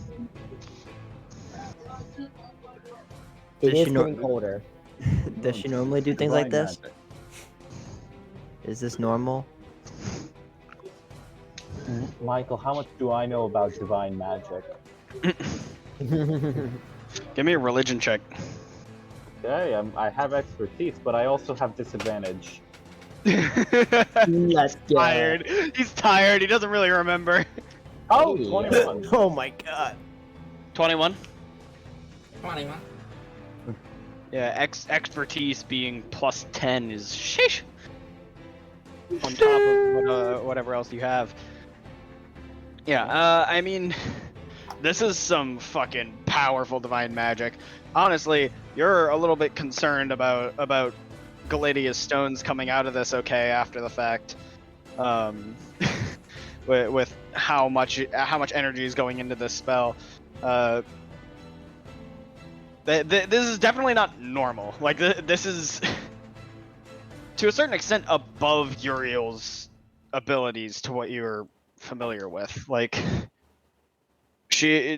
It Does is she know- getting colder. Does she normally do things like Divine this? magic. Is this normal? Michael, how much do I know about divine magic? Give me a religion check. Okay, I have expertise, but I also have disadvantage. Let's go. Tired. He's tired. He doesn't really remember. Oh, Hey. 21. Oh my god. 21. 21. Yeah, expertise being plus 10 is sheesh. On top of whatever else you have. Yeah, I mean, this is some fucking powerful divine magic. Honestly, you're a little bit concerned about Galadia's stones coming out of this okay after the fact. With how much energy is going into this spell. This is definitely not normal. Like this is to a certain extent above Uriel's abilities to what you're familiar with. Like she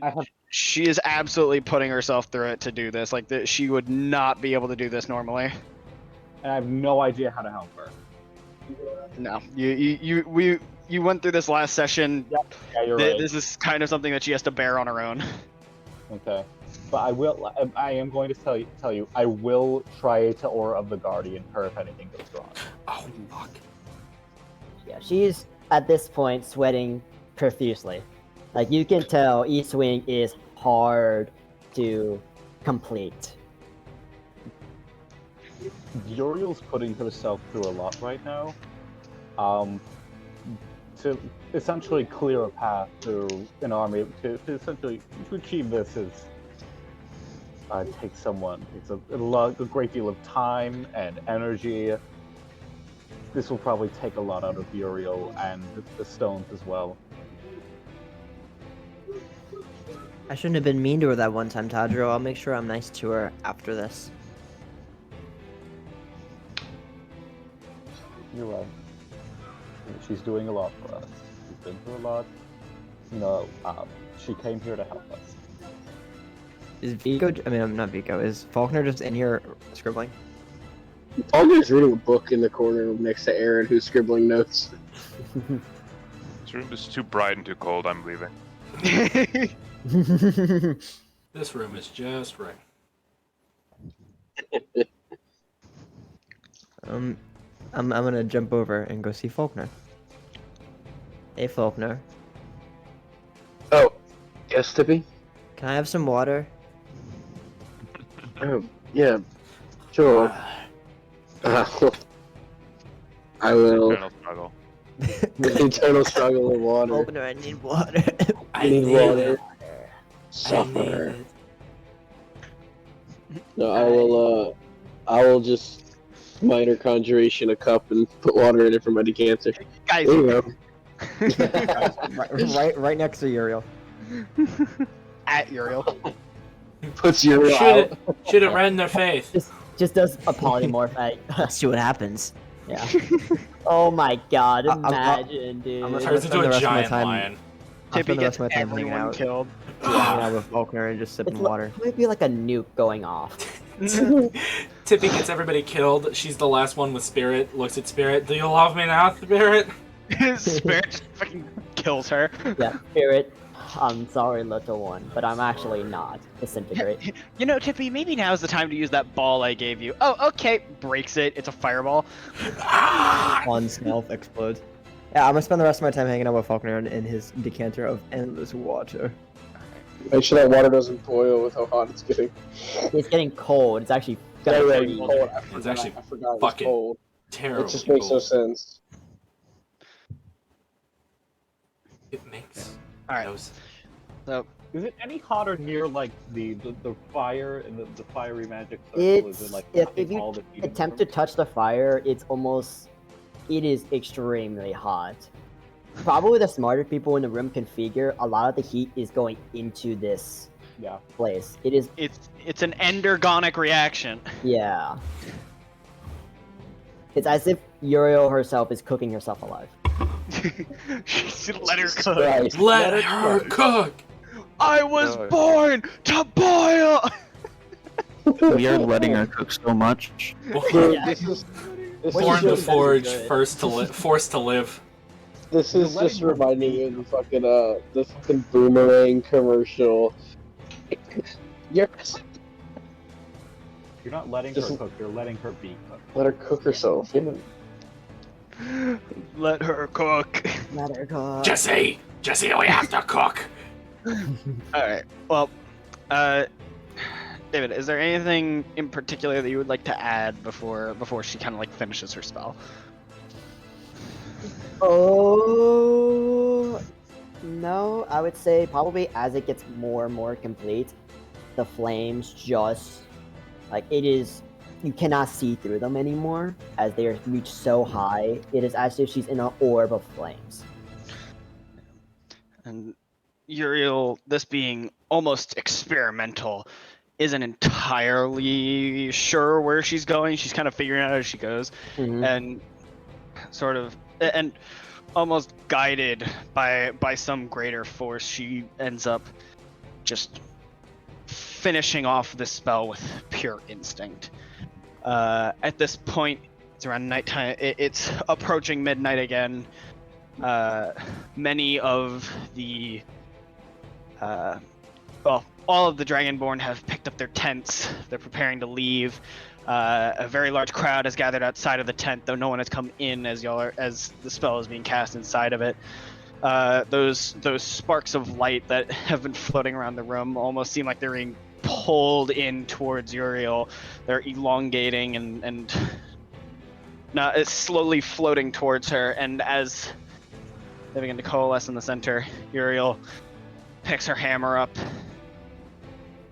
is absolutely putting herself through it to do this. Like she would not be able to do this normally. And I have no idea how to help her. No, you went through this last session. Yep. Yeah, you're right. This is kind of something that she has to bear on her own. Okay. But I am going to tell you, I will try to Aura of the Guardian her if anything goes wrong. Oh, fuck. Yeah, she's at this point sweating profusely. Like you can tell, each swing is hard to complete. Uriel's putting herself through a lot right now. To essentially clear a path to an army to essentially to achieve this is takes a great deal of time and energy. This will probably take a lot out of Uriel and the stones as well. I shouldn't have been mean to her that one time, Tadriel. I'll make sure I'm nice to her after this. You're right. She's doing a lot for us. She's been through a lot. You know, she came here to help us. Is Vico? I mean, I'm not Vico. Is Falknir just in here scribbling? Falknir's reading a book in the corner next to Erin, who's scribbling notes. This room is too bright and too cold. I'm leaving. This room is just right. I'm gonna jump over and go see Falknir. Hey, Falknir. Oh, yes, Tippy? Can I have some water? Oh, yeah, sure. I will. Eternal struggle. The eternal struggle of water. Falknir, I need water. I need water. I need Suffer. it. No, I will just minor conjuration a cup and put water in it for my decanter. Guys, There you go. right next to Uriel. at Uriel. Puts your Shoot it right in their face. Just does a polymorph. Let's see what happens. Yeah. Oh my god! I'll- Imagine, dude. I'm gonna Turns spend into the a rest of my giant time- lion. I'll Tippy spend the rest gets of my time hanging everyone out, killed. hanging out with Falknir and just sipping water. It might be like a nuke going off. Tippy gets everybody killed. She's the last one with Spirit. Looks at Spirit. Do you love me now, Spirit? Spirit just fucking kills her. Yeah, Spirit. I'm sorry, little one, but I'm actually not. Disintegrate. You know, Tippy, maybe now's the time to use that ball I gave you. Oh, okay. Breaks it. It's a fireball. On stealth explodes. Yeah, I'm gonna spend the rest of my time hanging out with Falknir in his decanter of endless water. Make sure that water doesn't boil with how hot it's getting. It's getting cold. It's actually Yeah, gonna right, freeze. cold. I It's forgot- actually I forgot it was fucking cold. Terrible. It just makes no cold. sense. It makes Alright. no sense. So, Is it any hotter near like the fire and the fiery magic circle? Is It's it like if blocking you all the heat attempt to from- touch the fire, it's almost it is extremely hot. Probably the smarter people in the room can figure a lot of the heat is going into this Yeah. place. It is, It's an endergonic reaction. yeah. It's as if Uriel herself is cooking herself alive. Let her cook. Christ. Let her cook. I was No. born to boil. We are letting her cook so much. Dude, Yeah. this is Born to really forge, good. first to forced to live. this You're is letting just her reminding me cook. of the fucking boomerang commercial. You're You're not letting Just- her cook. You're letting her be cooked. let her cook herself. Yeah. Let her cook. Let her cook. Jesse, we have to cook. All right. Well, David, is there anything in particular that you would like to add before she kind of like finishes her spell? Oh no, I would say probably as it gets more and more complete, the flames just like it is. You cannot see through them anymore as they are reached so high. It is as if she's in an orb of flames. And Uriel, this being almost experimental, isn't entirely sure where she's going. She's kind of figuring out as she goes, and sort of and almost guided by some greater force, she ends up just finishing off this spell with pure instinct. At this point, it's around nighttime. It's approaching midnight again. Many of the all of the Dragonborn have picked up their tents. They're preparing to leave. A very large crowd has gathered outside of the tent, though no one has come in as the spell is being cast inside of it. Those sparks of light that have been floating around the room almost seem like they're being pulled in towards Uriel. They're elongating and not it's slowly floating towards her. And as they begin to coalesce in the center, Uriel picks her hammer up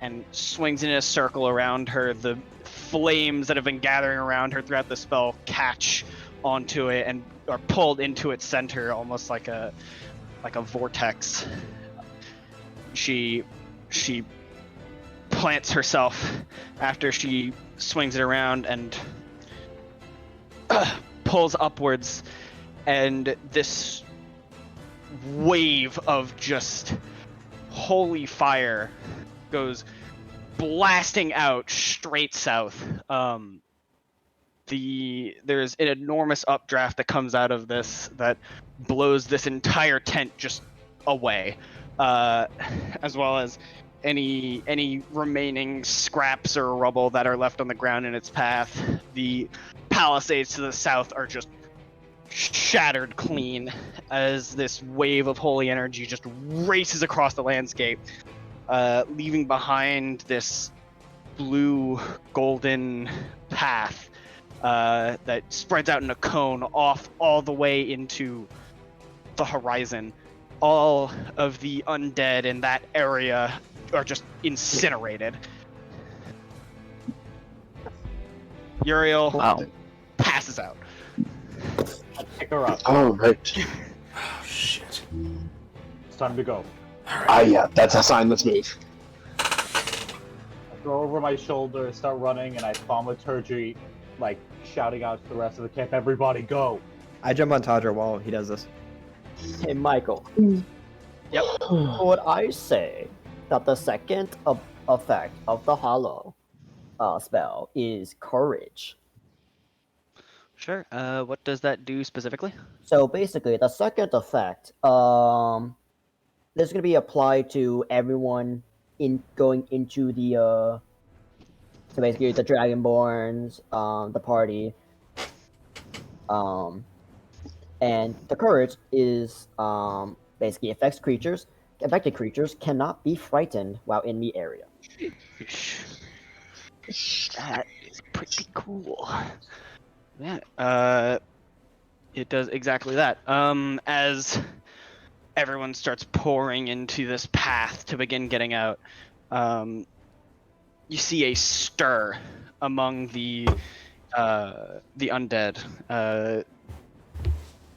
and swings in a circle around her. The flames that have been gathering around her throughout the spell catch onto it and are pulled into its center, almost like a vortex. She plants herself after she swings it around and pulls upwards, and this wave of just holy fire goes blasting out straight south. There's an enormous updraft that comes out of this that blows this entire tent just away, as well as any remaining scraps or rubble that are left on the ground in its path. The palisades to the south are just shattered clean as this wave of holy energy just races across the landscape, leaving behind this blue golden path that spreads out in a cone off all the way into the horizon. All of the undead in that area are just incinerated. Uriel Wow. passes out. Pick her up. Oh, right. Oh shit. It's time to go. Yeah, that's a sign. Let's move. I throw over my shoulder, start running, and I thaumaturgy, like shouting out to the rest of the camp, "Everybody, go!" I jump on Tadriel while he does this. Hey, Michael. Yep. Would I say that the second effect of the hollow spell is courage? Sure. What does that do specifically? So basically, the second effect, this is gonna be applied to everyone in going into the so basically the Dragonborns, the party, and the courage is basically affected creatures cannot be frightened while in the area. That is pretty cool. Yeah. It does exactly that. As everyone starts pouring into this path to begin getting out, you see a stir among the undead.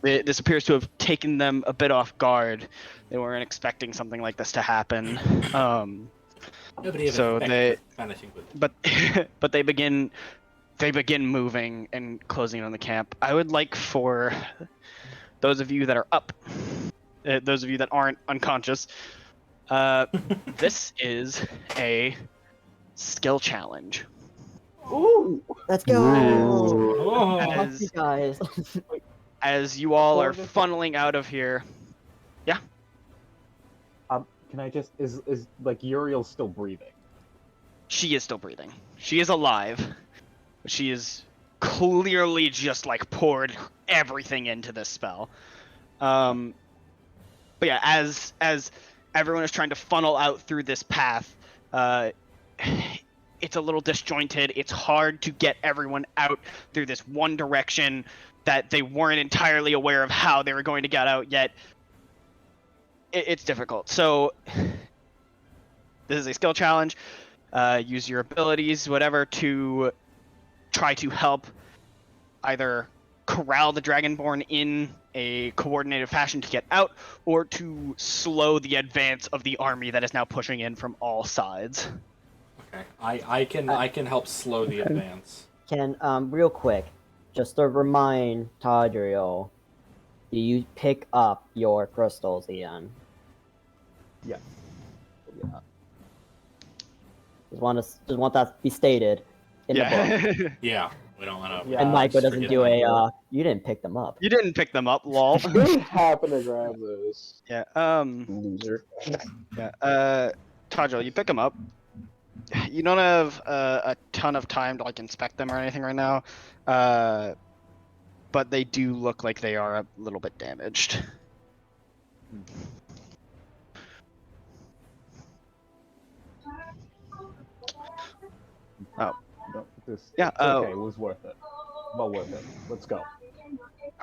This appears to have taken them a bit off guard. They weren't expecting something like this to happen. Nobody ever So expected vanishing with it. but they begin moving and closing in on the camp. I would like for those of you that are up, those of you that aren't unconscious, this is a skill challenge. Ooh. Let's go. Oh. Fuck you guys. As you all are funneling out of here. Can I just is like Uriel still breathing? She is still breathing. She is alive. But she is clearly just like poured everything into this spell. But yeah, as everyone is trying to funnel out through this path, it's a little disjointed. It's hard to get everyone out through this one direction that they weren't entirely aware of how they were going to get out yet. It's difficult. So this is a skill challenge. Use your abilities, whatever, to try to help either corral the Dragonborn in a coordinated fashion to get out, or to slow the advance of the army that is now pushing in from all sides. Okay, I can help slow the advance. Can real quick, just to remind Tadriel, do you pick up your crystals again? Yeah. Just want that to be stated in the book. Yeah, we don't want to. Yeah. And Michael doesn't forget do about you didn't pick them up. You didn't pick them up, lol. Who happened to grab those? Yeah. Loser. Yeah. Tadriel, you pick them up. You don't have a ton of time to like inspect them or anything right now, but they do look like they are a little bit damaged. Oh. No, Yeah, it's okay, it was worth it. Well worth it. Let's go. All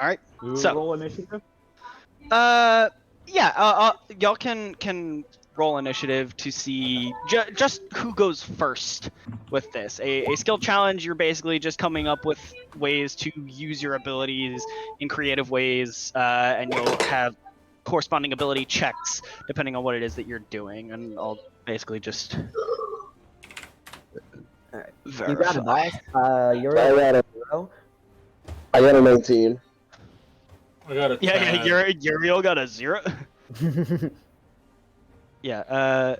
right. You So- roll initiative? Yeah. Y'all can roll initiative to see just who goes first with this. A skill challenge. You're basically just coming up with ways to use your abilities in creative ways, and you'll have corresponding ability checks depending on what it is that you're doing. And I'll basically just. Alright. verify. You got a dice? You're I got a 19. I got it. Yeah, Uriel got a 0. Yeah,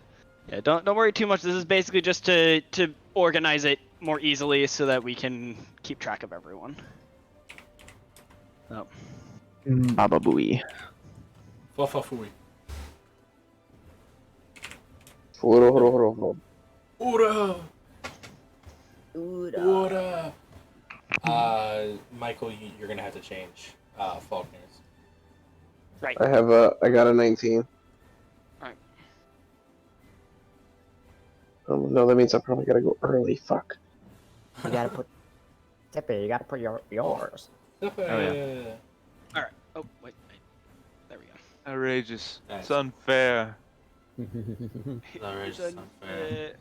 don't worry too much. This is basically just to organize it more easily so that we can keep track of everyone. Oh. Baba Booey. Fluffafui. Hold on. Ura! Ura! Michael, you're gonna have to change Falkner's. Right. I got a 19. Alright. Oh no, that means I probably gotta go early. Fuck. You gotta put Tippy, you gotta put yours. Oh, yeah. Alright. Oh, wait. There we go. Outrageous. Nice. It's unfair. Outrageous, unfair.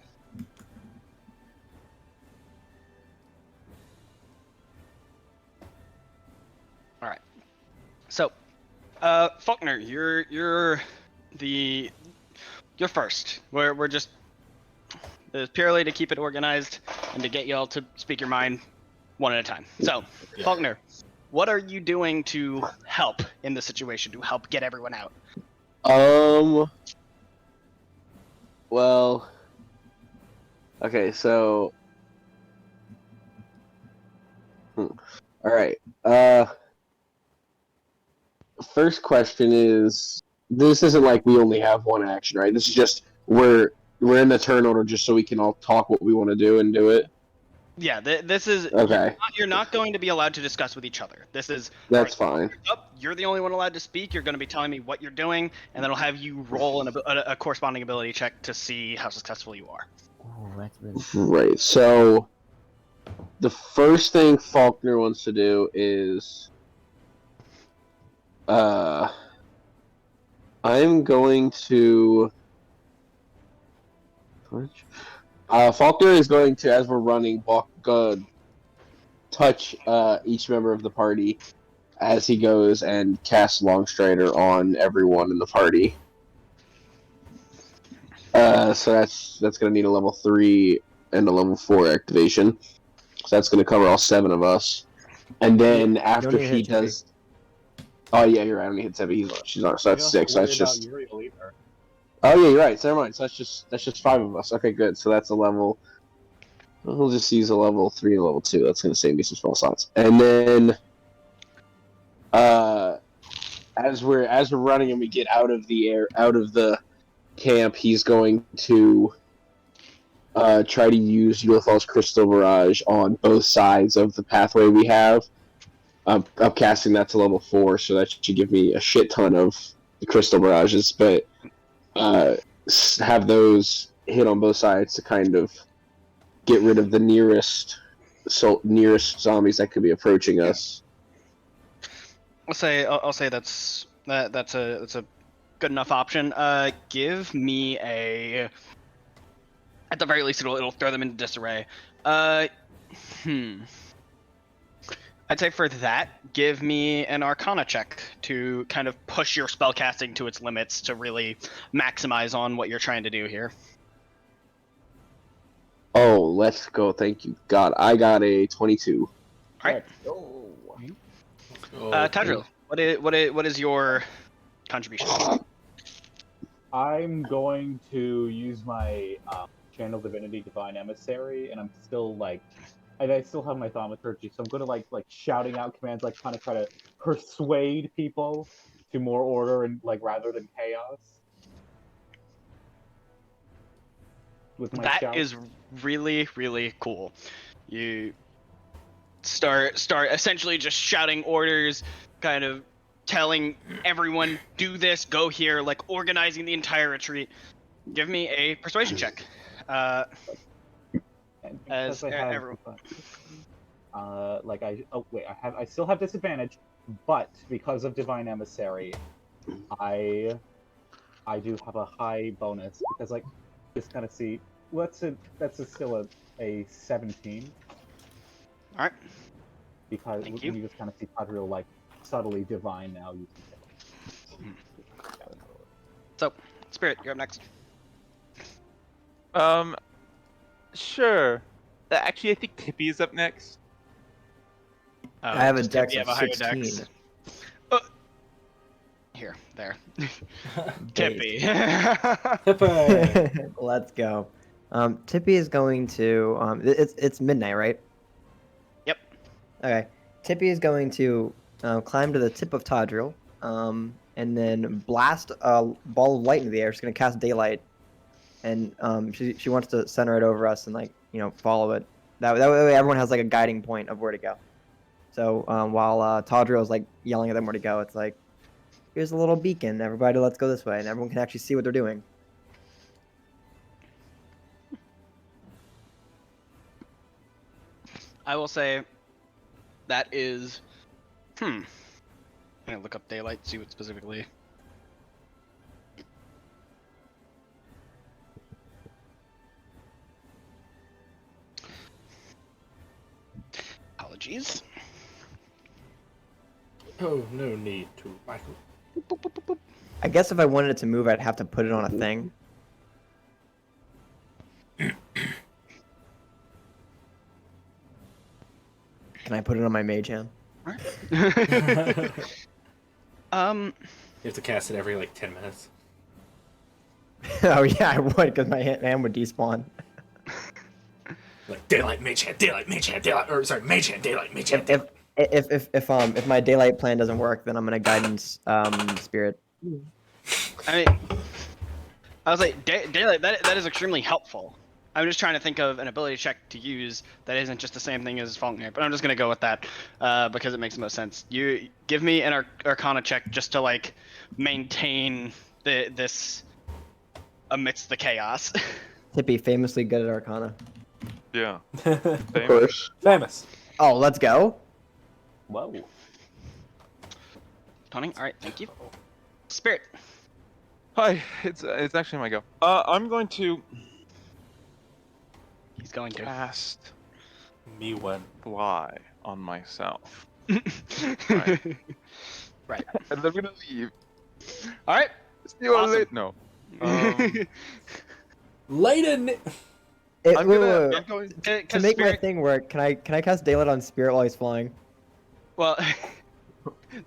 Alright. So, Falknir, you're first. We're just it's purely to keep it organized and to get y'all to speak your mind one at a time. So, Yeah. Falknir, what are you doing to help in the situation, to help get everyone out? Well. Okay, so. Alright. First question is, this isn't like we only have one action, right? This is just we're in the turn order just so we can all talk what we want to do and do it. Yeah, this is Okay. You're not going to be allowed to discuss with each other. This is That's alright, fine. you're the only one allowed to speak. You're going to be telling me what you're doing, and then I'll have you roll a corresponding ability check to see how successful you are. Oh, that's really Right. So the first thing Falkner wants to do is I'm going to Falkner is going to, as we're running, touch each member of the party as he goes and casts Longstrider on everyone in the party. So that's going to need a level 3 and a level 4 activation. So that's going to cover all 7 of us. And then after need to he hit Tippy. does... Oh yeah, you're right. I only hit Tippy. She's on. So that's 6. So that's just... Uriel either. Oh yeah, you're right. So never mind. So that's just 5 of us. Okay, good. So that's a level... We'll just use a level 3 and level 2. That's going to save me some spell slots. And then... as we're running and we get out of the camp, he's going to try to use Ulithal's Crystal Barrage on both sides of the pathway we have. I'm casting that to level 4, so that should give me a shit ton of the Crystal Barrages, but have those hit on both sides to kind of get rid of the nearest zombies that could be approaching us. I'll say that's a good enough option. Give me a. At the very least, it'll throw them into disarray. I'd say for that, give me an Arcana check to kind of push your spellcasting to its limits to really maximize on what you're trying to do here. Oh, let's go! Thank you, God. I got a 22. All right. Tadriel, what is your contribution? I'm going to use my Channel Divinity Divine Emissary, and I'm still like, I still have my thaumaturgy, so I'm going to like shouting out commands, like kind of try to persuade people to more order and like rather than chaos. With my That shout. is really, really cool. You start essentially just shouting orders, kind of telling everyone, do this, go here, like organizing the entire retreat. Give me a persuasion check. As everyone. I still have disadvantage, but because of Divine Emissary, I do have a high bonus because like just kind of see still a 17. All right. Because you just kind of see Tadriel like subtly divine now. So, Spirit, you're up next. Sure. Actually, I think Tippy is up next. I have a dex You of have a higher 16. dex. Here, there. Tippy. Let's go. Tippy is going to. It's midnight, right? Yep. Okay. Tippy is going to climb to the tip of Tadriel, and then blast a ball of light into the air. She's going to cast daylight, and she wants to center it over us and follow it. That way everyone has like a guiding point of where to go. So while Tadriel is like yelling at them where to go, it's like, here's a little beacon. Everybody, let's go this way, and everyone can actually see what they're doing. I will say that is. I'm gonna look up daylight, see what specifically. Apologies. Oh, no need to, Michael. I guess if I wanted it to move, I'd have to put it on a thing. Can I put it on my mage hand? You have to cast it every like 10 minutes. Oh yeah, I would, because my hand would despawn. Like daylight, mage hand, daylight, or sorry, mage hand, daylight, mage hand. If my daylight plan doesn't work, then I'm gonna guidance spirit. I mean, I was like, daylight. That is extremely helpful. I'm just trying to think of an ability check to use that isn't just the same thing as Falknir, but I'm just gonna go with that because it makes the most sense. You give me an Arcana check just to like maintain this amidst the chaos. Tippy, famously good at Arcana. Yeah. Of course. Famous. Oh, let's go. Whoa. Tony, all right, thank you. Spirit. Hi, it's actually my go. I'm going to He's going to cast Me when. Fly on myself. Right. Right. And I'm gonna leave. All right. See you all Awesome. later. No. Layden. It, I'm wait, gonna. wait, wait. I'm going. To make my thing work, can I cast Daylight on Spirit while he's flying? Well,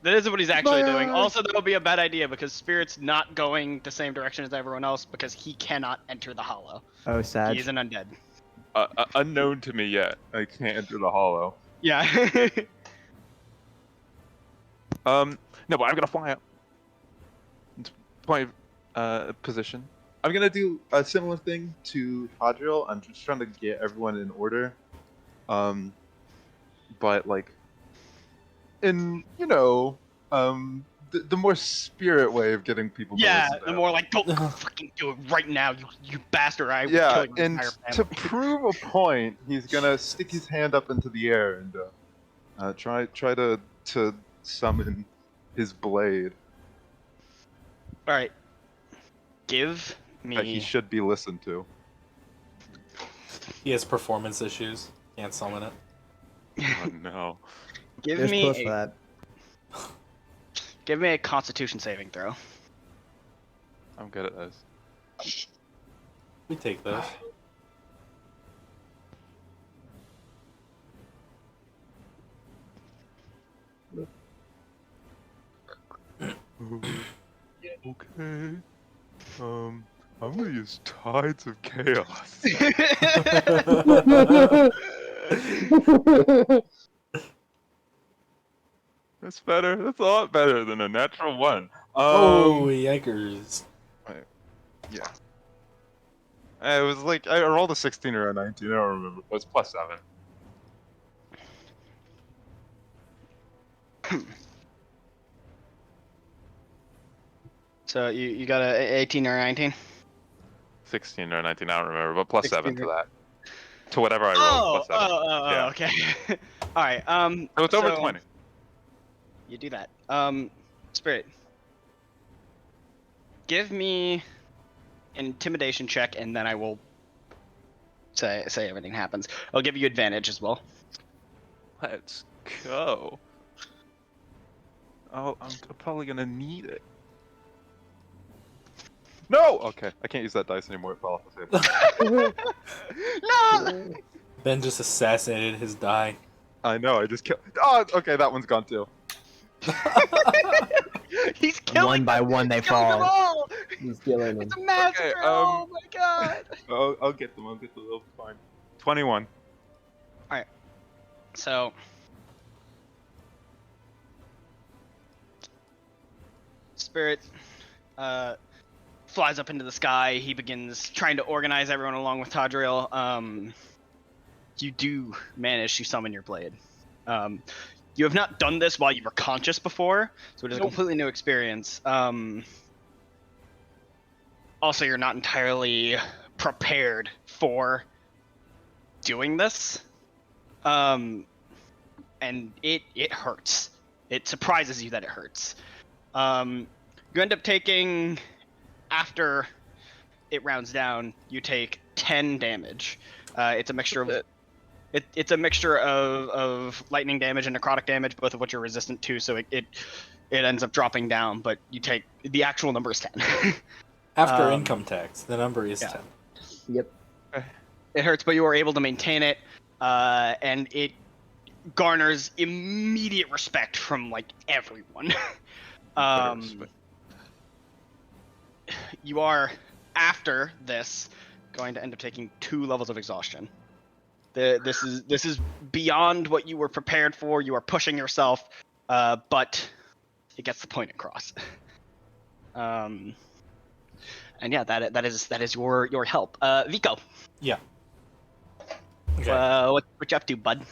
that isn't what he's actually doing. Bye. Also, that would be a bad idea because Spirit's not going the same direction as everyone else because he cannot enter the Hollow. Oh, sad. He is an undead. Unknown to me yet. I can't enter the hollow. Yeah. No, but I'm gonna fly up. It's my position. I'm gonna do a similar thing to Tadriel. I'm just trying to get everyone in order. But like, in the more spirit way of getting people. To Yeah, listen to the him. more like, don't fucking do it right now, you bastard! I will Yeah, kill your and entire to family. prove a point, he's gonna stick his hand up into the air and try to summon his blade All right, give that he me. should be listened to. He has performance issues. Can't summon it. Oh no! Give There's close me for a, that. give me a Constitution saving throw. I'm good at this. We take this. Okay. I'm gonna use Tides of Chaos. That's better. That's a lot better than a natural one. Oh, yikers. Yeah. It was like I rolled a 16 or a 19. I don't remember. It was +7. So you got a 18 or 19? 16 or 19. I don't remember, but +7 16 to that. To whatever I rolled. +7. Yeah. Okay. All right. So it's over 20. You do that. Spirit. Give me an intimidation check, and then I will say everything happens. I'll give you advantage as well. Let's go. Oh, I'm probably gonna need it. No! Okay, I can't use that dice anymore. It fell off the table. No! Ben just assassinated his die. I know, I just killed. Oh, okay, that one's gone too. He's killing One by them. one, they He's killing them fall. all. He's killing them. It's a massacre. Okay, Oh my god. I'll get them. I'll get them. They'll be fine. 21. So. Spirit flies up into the sky. He begins trying to organize everyone along with Tadriel. You do manage to summon your blade. You have not done this while you were conscious before, so it is a completely new experience. Also, you're not entirely prepared for doing this. And it hurts. It surprises you that it hurts. You end up taking, after it rounds down, you take 10 damage. It's a mixture of it's a mixture of lightning damage and necrotic damage, both of which are resistant to, so it ends up dropping down, but you take the actual number is 10. After income tax, the number is 10. Yep. It hurts, but you are able to maintain it, and it garners immediate respect from like everyone. You are, after this, going to end up taking 2 levels of exhaustion. This is beyond what you were prepared for. You are pushing yourself, but it gets the point across. And yeah, that is your help. Vico. Yeah. Okay. What you up to, bud?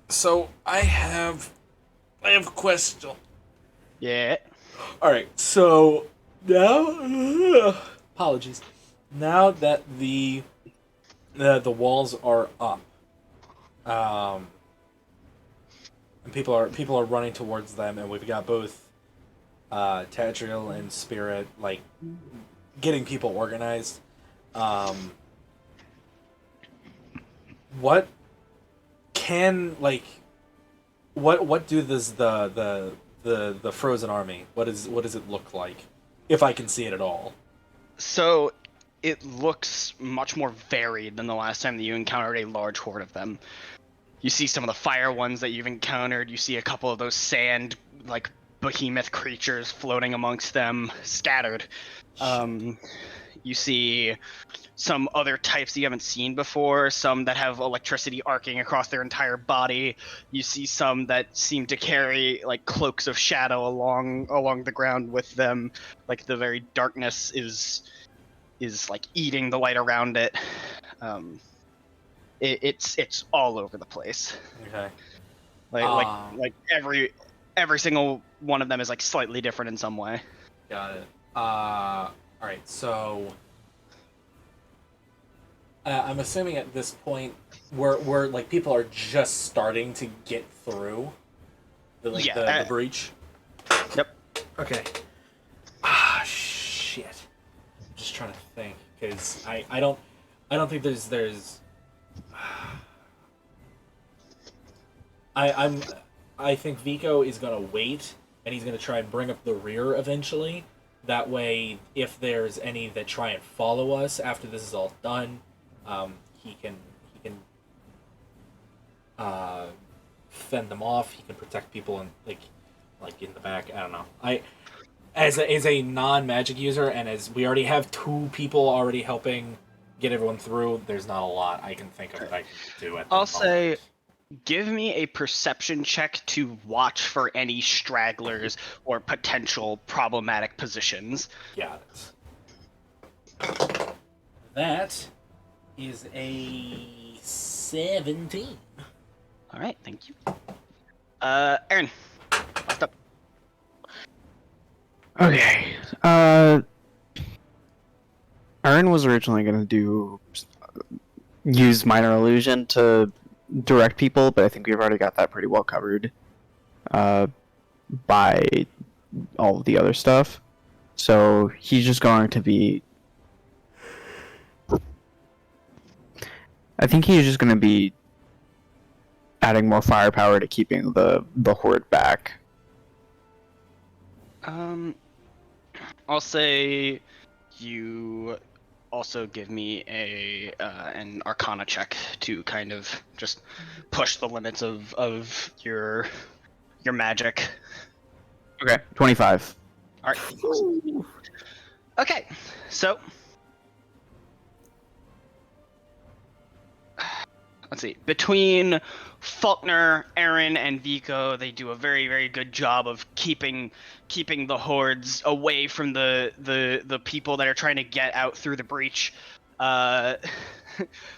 So I have a question. Yeah. All right. So now, apologies. Now that the walls are up, and people are running towards them, and we've got both Tadriel and Spirit like getting people organized. What can What do this the frozen army? What does it look like? If I can see it at all. So it looks much more varied than the last time that you encountered a large horde of them. You see some of the fire ones that you've encountered. You see a couple of those sand, like, behemoth creatures floating amongst them, scattered. You see some other types that you haven't seen before, some that have electricity arcing across their entire body. You see some that seem to carry, like, cloaks of shadow along the ground with them. Like, the very darkness is like eating the light around it. It's all over the place. Okay. Like every single one of them is like slightly different in some way. Got it. All right. So I'm assuming at this point we're like people are just starting to get through the breach. Yep. Okay. Shit. I'm just trying to think because I don't think there's. I think Vico is gonna wait, and he's gonna try and bring up the rear eventually. That way, if there's any that try and follow us after this is all done, he can fend them off. He can protect people in like in the back. I don't know. As a non-magic user, and as we already have 2 people already helping get everyone through, there's not a lot I can think of that I can do at the I'll moment. say, give me a perception check to watch for any stragglers or potential problematic positions. Got it. That is a 17. All right, thank you. Erin, last up. Okay. Erin was originally going to use minor illusion to direct people, but I think we've already got that pretty well covered by all of the other stuff. So he's just going to be... I think he's just going to be adding more firepower to keeping the horde back. I'll say you also give me an Arcana check to kind of just push the limits of your magic. Okay, 25. All right. Okay, so let's see. Between Falknir, Erin, and Vico, they do a very, very good job of keeping the hordes away from the people that are trying to get out through the breach.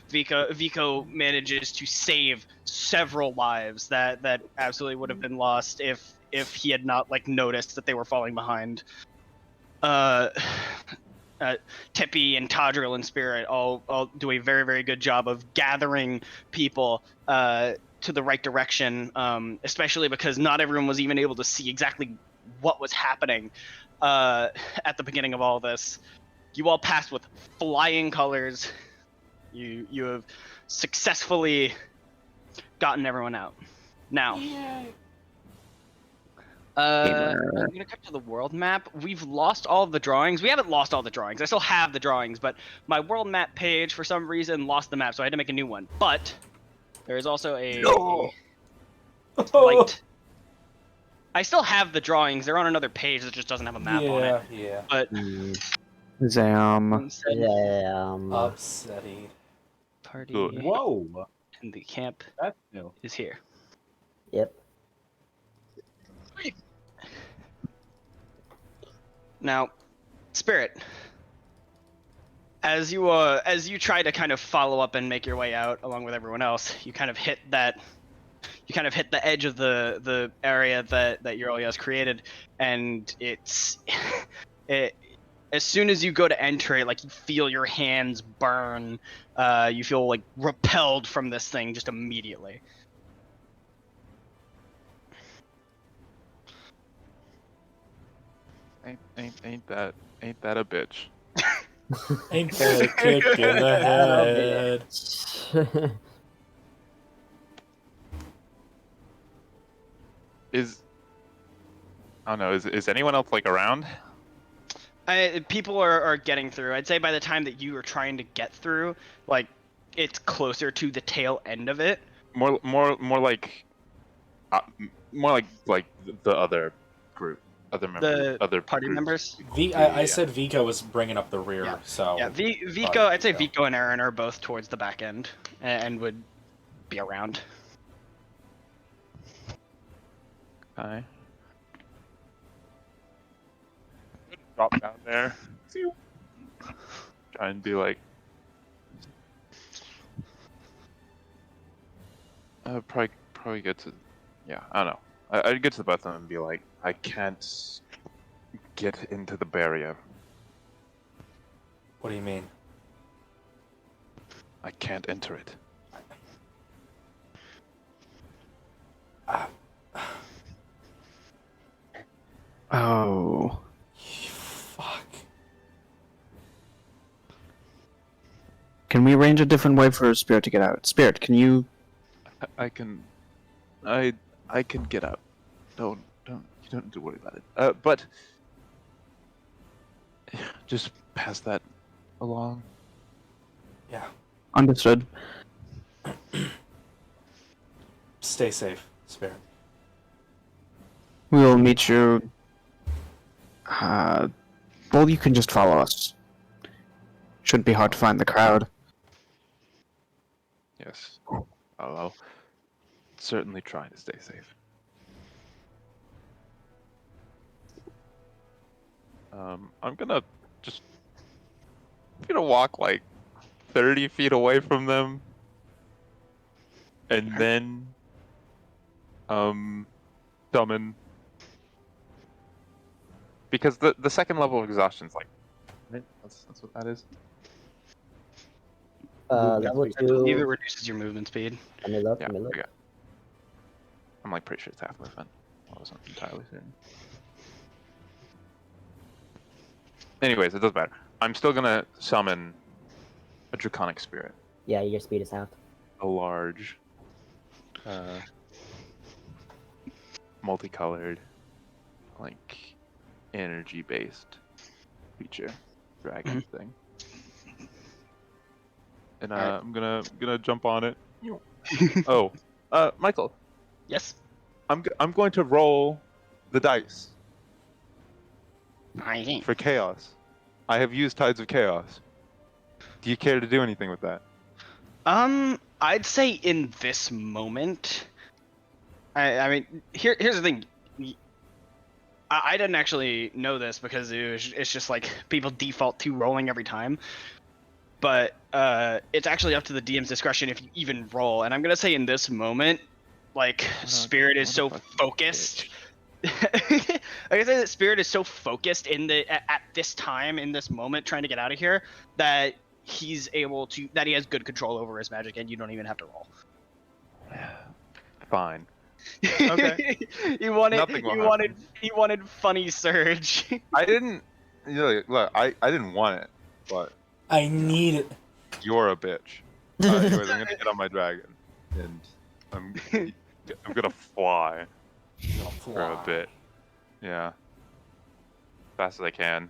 Vico manages to save several lives that absolutely would have been lost if he had not noticed that they were falling behind. Tippy and Tadriel and Spirit all do a very, very good job of gathering people to the right direction, especially because not everyone was even able to see exactly what was happening at the beginning of all this. You all passed with flying colors. You have successfully gotten everyone out. Now, I'm gonna cut to the world map. We've lost all of the drawings. We haven't lost all the drawings. I still have the drawings, but my world map page, for some reason, lost the map, so I had to make a new one. But there is also a light. I still have the drawings. They're on another page that just doesn't have a map on it. Yeah. But Zam. Upsetting. Party Whoa! in the camp That's new. is here. Yep. Now, Spirit, as you try to kind of follow up and make your way out along with everyone else, you kind of hit the edge of the area that Uriel has created, and as soon as you go to enter it, you feel your hands burn. You feel repelled from this thing just immediately. Ain't that a bitch? Ain't that a kick in the head? I don't know. Is anyone else like around? People are getting through. I'd say by the time that you are trying to get through, like, it's closer to the tail end of it. More like, like the other group, other members, The other party groups. members. I said Vico was bringing up the rear, Yeah. so Yeah, Vico. probably I'd say Vico and Erin are both towards the back end and would be around. Okay. Drop down there. Try and be like. Probably get to. Yeah, I don't know. I'd get to the both of them and be like, I can't get into the barrier. What do you mean? I can't enter it. Oh. Fuck. Can we arrange a different way for Spirit to get out? Spirit, can you... I can get out. You don't need to worry about it. But just pass that along. Yeah. Understood. Stay safe, Spirit. We will meet you... well, you can just follow us. Shouldn't be hard to find the crowd. Yes. I'll certainly try to stay safe. I'm gonna walk like 30 feet away from them, and then summon, because the second level of exhaustion's like, right? That's what that is. Level I believe it 2. reduces your movement speed. Let me look. Yeah, Let me look. okay. I'm like pretty sure it's half movement. I wasn't entirely certain. Anyways, it doesn't matter. I'm still gonna summon a draconic spirit. Yeah, your speed is halved. A large, multicolored, like energy-based creature, dragon thing. And I'm gonna jump on it. Oh, Michael, Yes. I'm going to roll the dice I think. for chaos. I have used Tides of Chaos. Do you care to do anything with that? I'd say in this moment, I mean, here's the thing. I didn't actually know this because it's just like people default to rolling every time. But it's actually up to the DM's discretion if you even roll. And I'm gonna say in this moment, like Spirit is so focused. Like I say that Spirit is so focused at this time in this moment trying to get out of here that he has good control over his magic and you don't even have to roll. Fine. Okay. he wanted Nothing will he wanted funny surge. I didn't. Look, I didn't want it, but I need it. you're a bitch. Anyways, I'm gonna get on my dragon, and I'm gonna fly for a bit. Yeah, fast as I can,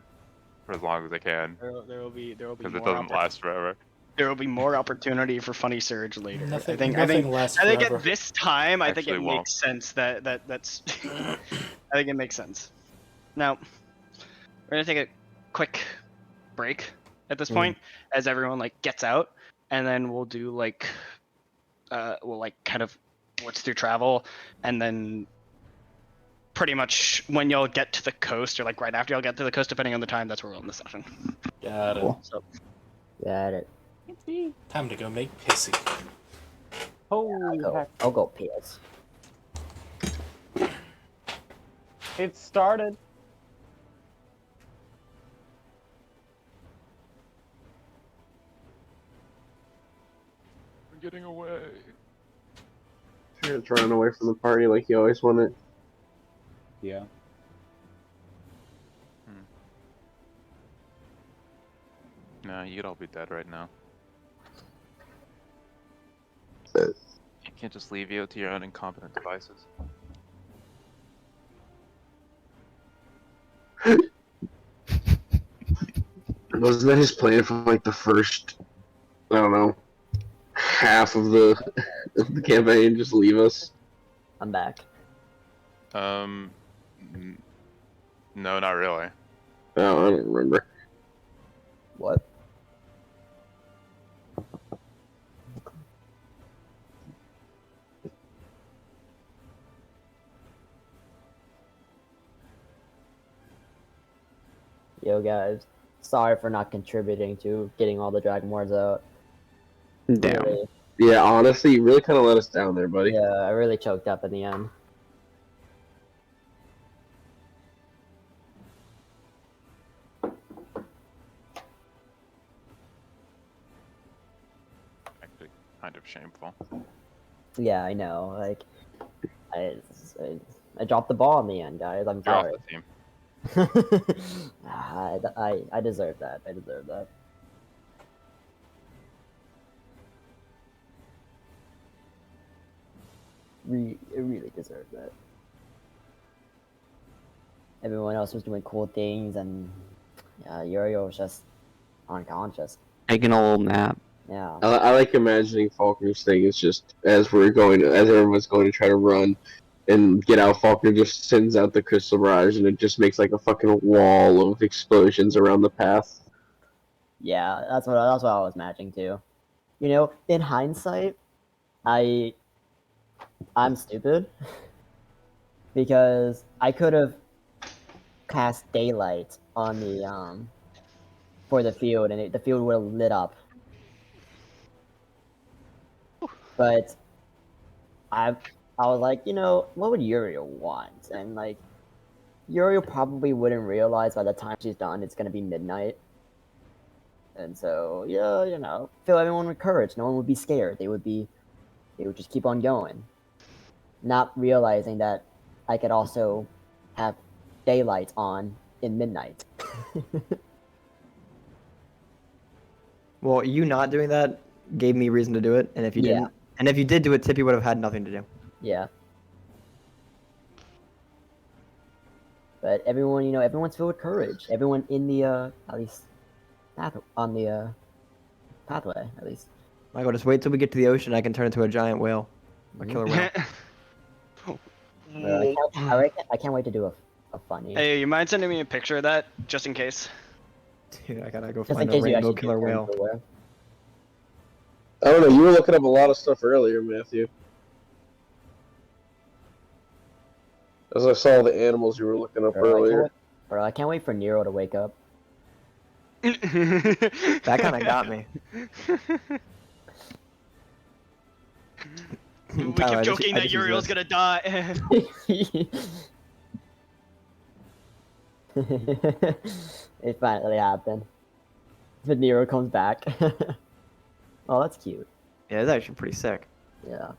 for as long as I can, There will be because it more doesn't last forever. There will be more opportunity for funny surge later. Nothing lasts I think forever. at this time, I think Actually it won't. makes sense that's. I think it makes sense. Now, we're gonna take a quick break at this point as everyone like gets out, and then we'll do like, we'll like kind of blitz through travel, and then pretty much when y'all get to the coast, or like right after y'all get to the coast, depending on the time, that's where we'll end the session. Got it. Cool. So, Got it. Time to go make pissy. Holy heck. I'll go PS. It started. I'm getting away. Parents running away from the party like you always wanted. Yeah. No, you'd all be dead right now. You can't just leave you to your own incompetent devices. Wasn't that his plan for like the first, I don't know, half of the campaign? Just leave us. I'm back. No, not really. Oh, I don't remember. What? Yo, guys. Sorry for not contributing to getting all the Dragonmoors out. Damn. Really, Yeah, honestly, you really kind of let us down there, buddy. yeah, I really choked up in the end. Actually, kind of shameful. Yeah, I know. Like, I, I dropped the ball in the end, guys. I'm You're off sorry. the team. I deserve that. I deserve that. I really deserve that. Everyone else was doing cool things, and Uriel was just unconscious. Taking a little nap. Yeah. I like imagining Falkner's thing is just as everyone's going to try to run and get out, Falkner just sends out the crystal barrage, and it just makes like a fucking wall of explosions around the path. Yeah, that's what I was imagining too. You know, in hindsight, I'm stupid because I could have cast daylight on the for the field, and the field would have lit up. But I was like, you know, what would Uriel want? And like, Uriel probably wouldn't realize by the time she's done it's gonna be midnight. And so, yeah, you know, fill everyone with courage. No one would be scared. They would just keep on going. Not realizing that I could also have daylight on in midnight. Well, you not doing that gave me reason to do it, and if you Yeah. didn't, and if you did do it, Tippy would have had nothing to do. Yeah. But everyone, you know, everyone's filled with courage. Everyone in the at least on the pathway, at least. Michael, just wait till we get to the ocean. I can turn into a giant whale, a killer whale. I can't wait to do a funny. Hey, you mind sending me a picture of that, just in case? Dude, I gotta go Just in find a case you rainbow actually killer do turn whale. into a whale. I don't know. You were looking up a lot of stuff earlier, Matthew. As I saw the animals you were looking up earlier. Bro, I can't wait for Nero to wake up. That kind of got me. We Tyler, kept I just- joking I that just used Uriel's this. gonna die. It finally happened. The Nero comes back. Oh, that's cute. Yeah, it's actually pretty sick. Yeah.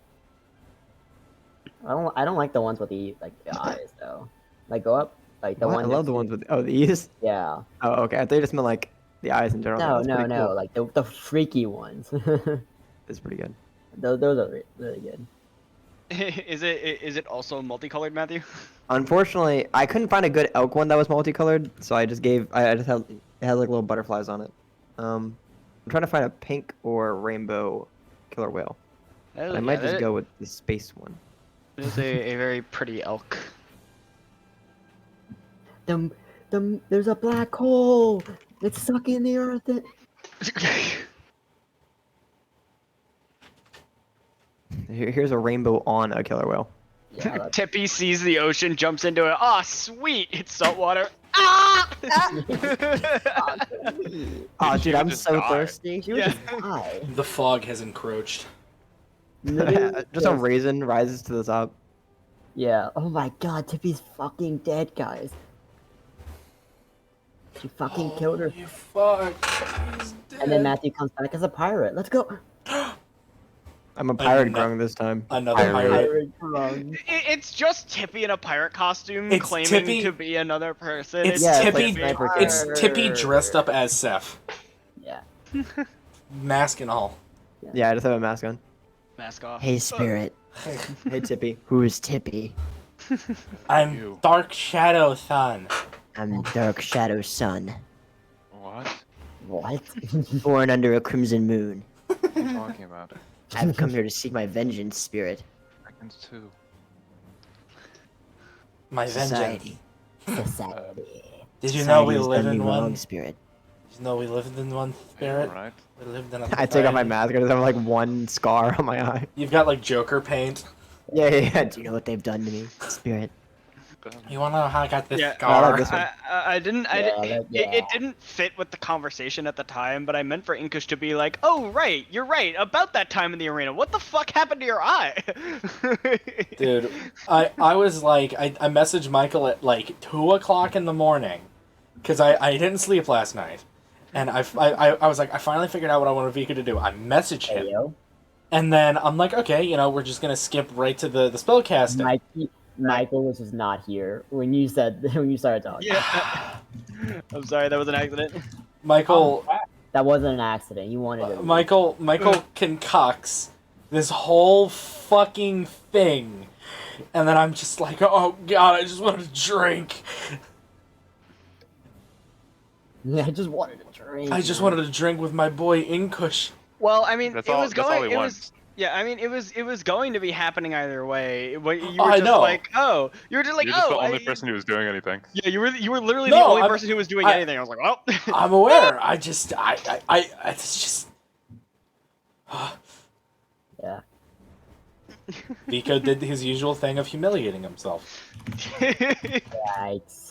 I don't like the ones with the eyes though. Like go up, like the What? one. I love next the to- ones with the ears. Yeah. Oh, okay. I thought you just meant like the eyes in general. No, That's no, pretty no. cool. Like the freaky ones. It's pretty good. Those are really good. Is it also multicolored, Matthew? Unfortunately, I couldn't find a good elk one that was multicolored, so I just gave. I just had it had like little butterflies on it. I'm trying to find a pink or rainbow killer whale. I might just go with the space one. It is a very pretty elk. There's a black hole. It's sucking the earth. Here's a rainbow on a killer whale. Yeah, that's... Tippy sees the ocean, jumps into it. Oh, sweet! It's saltwater. Ah! Oh, dude, I'm just so die. thirsty. She was Yeah. just high. The fog has encroached. Just a raisin rises to the top. Yeah. Oh my god, Tippy's fucking dead, guys. She fucking killed her. You fuck. He's dead. And then Matthew comes back as a pirate. Let's go. I'm a pirate Ano- grung this time. Another pirate. Pirate. It's just Tippy in a pirate costume It's claiming Tippy- to be another person. It's Yeah, it's Tippy. like Sniper It's King. Tippy dressed up as Seth, Yeah. mask and all. Yeah, I just have a mask on. Mask off. Hey, spirit. Hey, Tippy. Who's Tippy? I'm You. Dark Shadow Sun. I'm Dark Shadow Sun. What? What? Born under a crimson moon. What are you talking about? I've come here to seek my vengeance, spirit. Dragons too. My Society. vengeance. Society. Did you know we Society has lived done in me one? wrong, spirit. Did you know we lived in one spirit? Right. We lived in a I take off my society. mask and I have like one scar on my eye. You've got like Joker paint. Yeah, yeah, yeah. Do you know what they've done to me, spirit? You wanna know how I got this Yeah, scar? I like this one. I didn't. It didn't fit with the conversation at the time, but I meant for Inkush to be like, "Oh, right, you're right about that time in the arena. What the fuck happened to your eye?" Dude, I was like, I messaged Michael at like 2 o'clock in the morning, because I didn't sleep last night, and I was like, I finally figured out what I wanted Vico to do. I messaged him, Ayo. and then I'm like, okay, you know, we're just gonna skip right to the spellcasting. Michael was just not here when you started talking. Yeah. I'm sorry, that was an accident. Michael, That wasn't an accident. You wanted it. Michael concocts this whole fucking thing, and then I'm just like, oh god, I just wanted to drink. I just wanted to drink. I just wanted to drink with my boy Inkush. Well, I mean, That's it all. was That's all going. he It wants. was. Yeah, I mean, it was going to be happening either way. You were I just know. like, oh, you were just like, You're just oh, the only person who was doing anything. Yeah, you were literally No, the only I'm- person who was doing I- anything. I was like, well. I'm aware. It's just. Yeah. Vico did his usual thing of humiliating himself. Yikes.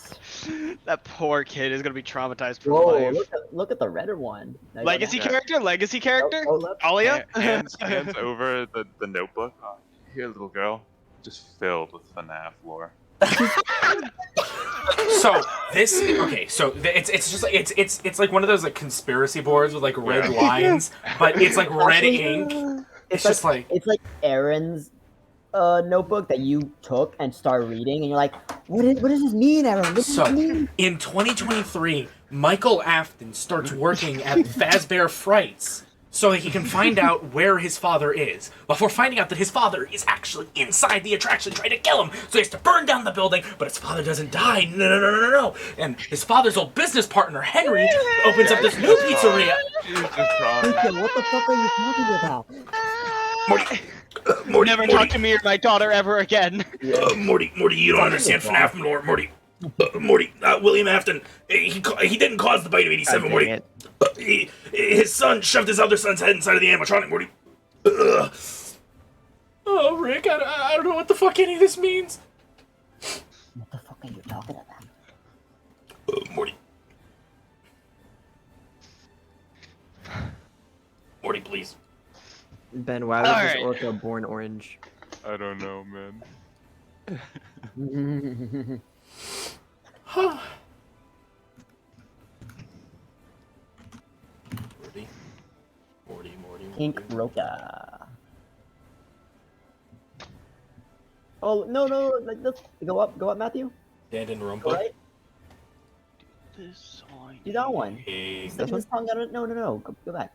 That poor kid is gonna be traumatized for Whoa! life. Look at the redder one. Now go Legacy down. character, legacy character. Go left. Alia. Hands over the notebook. Oh, here, little girl. Just filled with FNAF lore. So this okay. So it's just like it's like one of those like conspiracy boards with like red Yeah. lines, but it's like red Actually, ink. It's just like It's like Erin's notebook that you took and start reading, and you're like, what does this mean, Erin? What does so. this mean? In 2023, Michael Afton starts working at Fazbear Frights so that he can find out where his father is, before finding out that his father is actually inside the attraction trying to kill him. So he has to burn down the building, but his father doesn't die. No. And his father's old business partner, Henry, opens up this new pizzeria. Vico, what the fuck are you talking about? Morty, Never talk to me or my daughter ever again. Morty, you don't understand FNAF lore, Morty. William Afton, he didn't cause the bite of 87, God Morty. dang it. His son shoved his other son's head inside of the animatronic, Morty. Oh, Rick, I don't know what the fuck any of this means. What the fuck are you talking about? Morty. Morty, please. Ben, why was this Alright. orca born orange? I don't know, man. Morty. Pink Roca. Oh no, like this. Go up, Matthew. Stand in room. Go right. This song. Do that one. Hey, Stick his tongue out. No. Go back.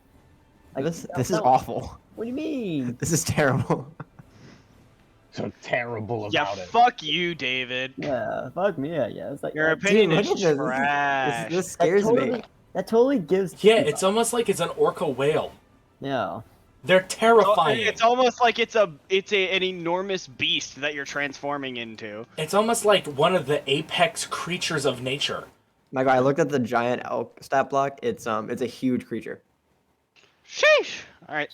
Like, This no, is no. awful. What do you mean? This is terrible. So terrible Yeah, about it. fuck you, David. Yeah, fuck me. Yeah, it's like Your that, opinion Dude, is look at this. trash. This that scares totally, me. That totally gives. yeah, it's almost like it's an orca whale. Yeah. They're terrifying. It's almost like it's an enormous beast that you're transforming into. It's almost like one of the apex creatures of nature. My God, I looked at the giant elk stat block. It's a huge creature. Sheesh. All right.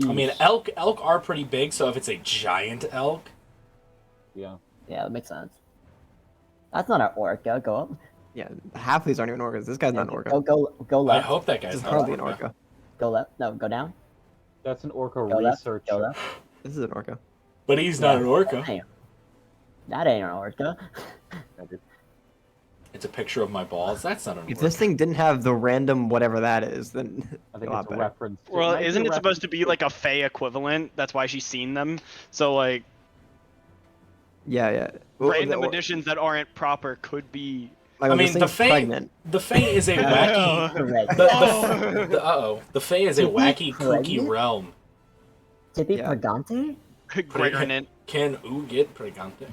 I mean, elk are pretty big, so if it's a giant elk, Yeah. Yeah, that makes sense. That's not an orca. Go up. Yeah, half of these aren't even orcas. This guy's not an orca. Go I left. hope that This guy's is not probably an an orca. orca. Go left. No, go down. That's an orca Go left. research. Go left. This is an orca. But he's not an orca. Damn. That ain't an orca. It's a picture of my balls. That's not an If orca. this thing didn't have the random whatever that is, then I think a lot it's a better. reference. Well, might be isn't a it supposed to reference be like a Fey equivalent? That's why she's seen them. So like Yeah. Well, random the- additions that aren't proper could be. Like, when I this mean, the thing's Fae. pregnant. The Fae is a wacky. Correct. The Fae is a wacky, kooky Pregnant? realm. Tippy Yeah. Pagante? Gregornant. Can u get pregante?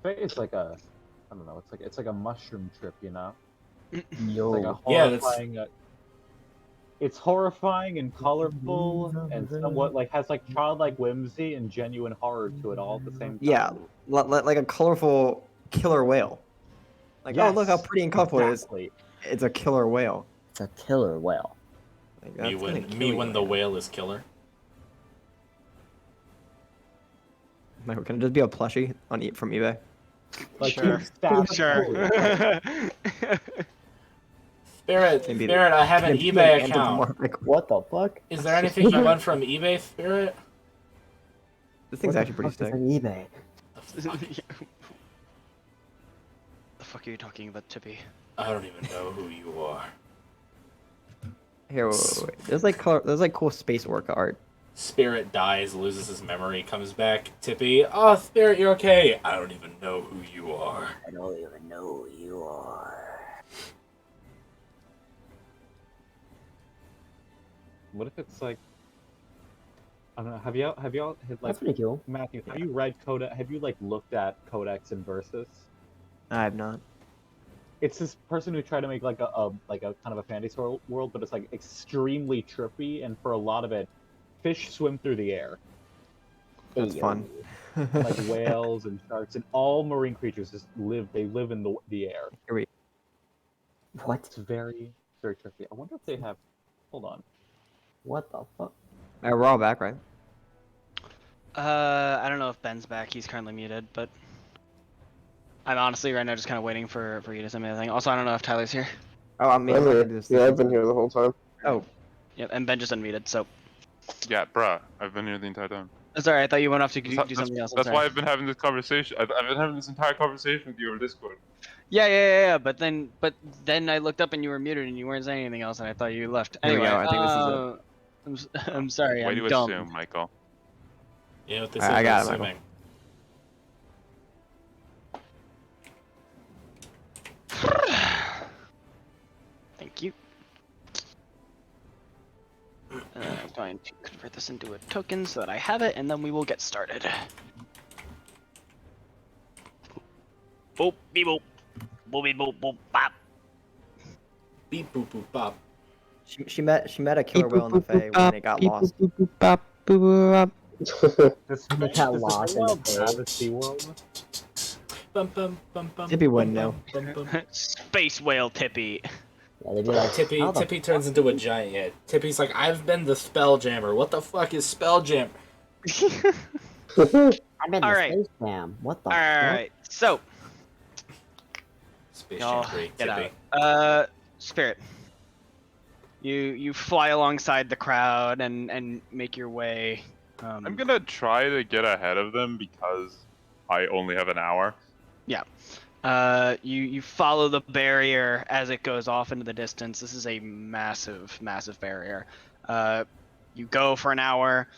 It's like a, I don't know. It's like a mushroom trip, you know. Yo. It's like a Yeah, that's- horrifying. It's horrifying and colorful and somewhat like has like childlike whimsy and genuine horror to it all at the same time. Yeah, like a colorful killer whale. Like, oh, look how Yes, pretty and colorful exactly. it is. It's a killer whale. It's a killer whale. Like, Me that's gonna when kill you, the man. whale is killer. Like, can it just be a plushie on from eBay? Like Sure. you stab Sure. Spirit, Maybe Spirit, I have an Maybe eBay an account. anthropomorphic- What the fuck? Is there anything you want from eBay, Spirit? This thing's What actually the pretty fuck sick. is on eBay? The fuck are you talking about, Tippy? I don't even know who you are. Here, wait. There's like cool space orca art. Spirit dies, loses his memory, comes back. Tippy, oh, Spirit, you're okay. I don't even know who you are. I don't even know who you are. What if it's like I don't know, have y'all had like That's pretty cool. Matthew, have you read Codex have you like looked at Codex and Versus? I have not. It's this person who tried to make like a kind of a fantasy world, but it's like extremely trippy, and for a lot of it, fish swim through the air. That's fun. Like whales and sharks and all marine creatures just live in the air. What? It's very, very trippy. I wonder if they have hold on. What the fuck? We're all back, right? I don't know if Ben's back. He's currently muted, but I'm honestly right now just kind of waiting for you to send me the thing. Also, I don't know if Tyler's here. Oh, I mean, I'm I here. can do this. Yeah, I've been here the whole time. Oh, Yep, and Ben just unmuted, so. Yeah, bruh, I've been here the entire time. Sorry, I thought you went off to do That's, something else. I'm that's sorry. why I've been having this conversation. I've been having this entire conversation with you over Discord. Yeah. But then I looked up and you were muted and you weren't saying anything else, and I thought you left. Here we Anyway, go, I think this is I'm sorry. Way I'm to dumb. assume, Michael. You know what this I is? got it, Assuming. Thank you. I'm going to convert this into a token so that I have it, and then we will get started. Boop, beep, boop. Boop, beep, boop, boop, bop. Beep boop boop bop. she met a killer whale in the Fae when it got lost. This They got lost in the have a SeaWorld. Bum bum bum bum. Tippy wouldn't know. Bum, bum. Space whale Tippy. Yeah, they'd be like, Tippy how the Tippy turns into a giant. Yeah. Tippy's like, I've been the Spelljammer. What the fuck is Spelljammer? I've been Alright. the Space Jam. What the fuck? Alright, so, Space y'all Jam 3, get Tippy. out. Spirit. You fly alongside the crowd and make your way. I'm gonna try to get ahead of them because I only have an hour. You follow the barrier as it goes off into the distance. This is a massive barrier. You go for an hour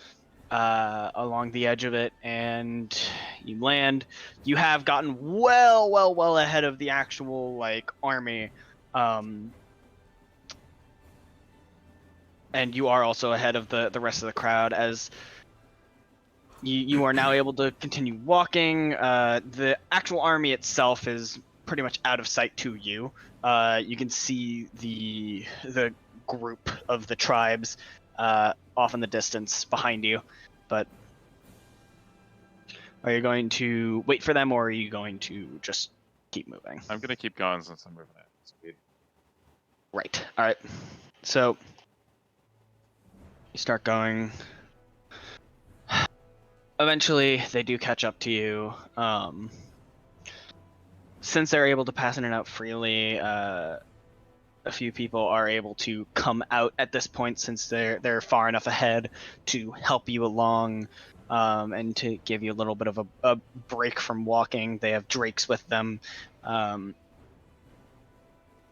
along the edge of it, and you land. You have gotten well ahead of the actual like army, and you are also ahead of the rest of the crowd as. You are now able to continue walking. The actual army itself is pretty much out of sight to you. You can see the group of the tribes off in the distance behind you. But are you going to wait for them, or are you going to just keep moving? I'm gonna keep going since I'm moving at speed. Right. All right. So you start going. Eventually, they do catch up to you. Since they're able to pass in and out freely, a few people are able to come out at this point since they're far enough ahead to help you along, and to give you a little bit of a break from walking. They have drakes with them.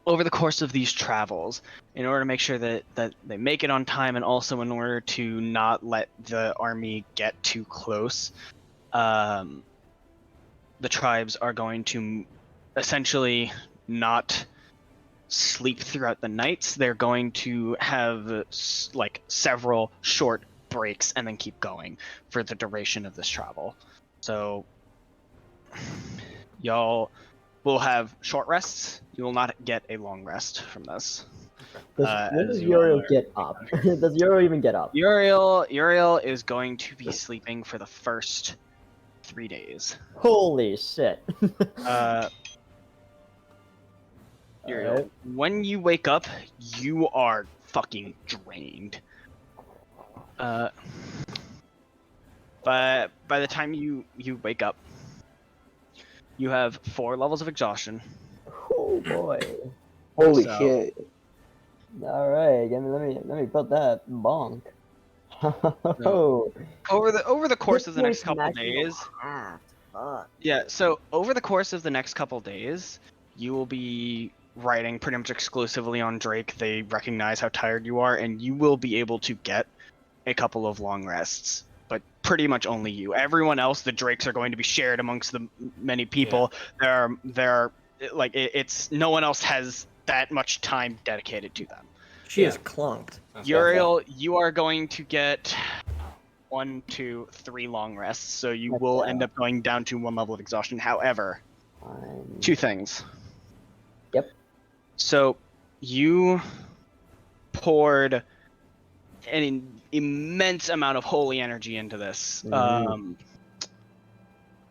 Over the course of these travels, in order to make sure that they make it on time, and also in order to not let the army get too close, the tribes are going to essentially not sleep throughout the nights. They're going to have like several short breaks and then keep going for the duration of this travel. So y'all will have short rests. You will not get a long rest from this. When does as you all Uriel are- get up? Does Uriel even get up? Uriel is going to be sleeping for the first 3 days. Holy shit. Uriel, Alright. when you wake up, you are fucking drained. But by the time you wake up, you have 4 levels of exhaustion. Oh boy. Holy So- shit. Alright, let me put that bonk. Oh. Over the course of the next This couple maximum days. half. Fuck. Yeah, so over the course of the next couple days, you will be riding pretty much exclusively on Drake. They recognize how tired you are, and you will be able to get a couple of long rests. But pretty much only you. Everyone else, the Drakes are going to be shared amongst the many people. It's no one else has that much time dedicated to them. She is clunked. Uriel, you are going to get 1, 2, 3 long rests, so you will end up going down to 1 level of exhaustion. However, Fine. 2 things. Yep. So you poured an immense amount of holy energy into this, and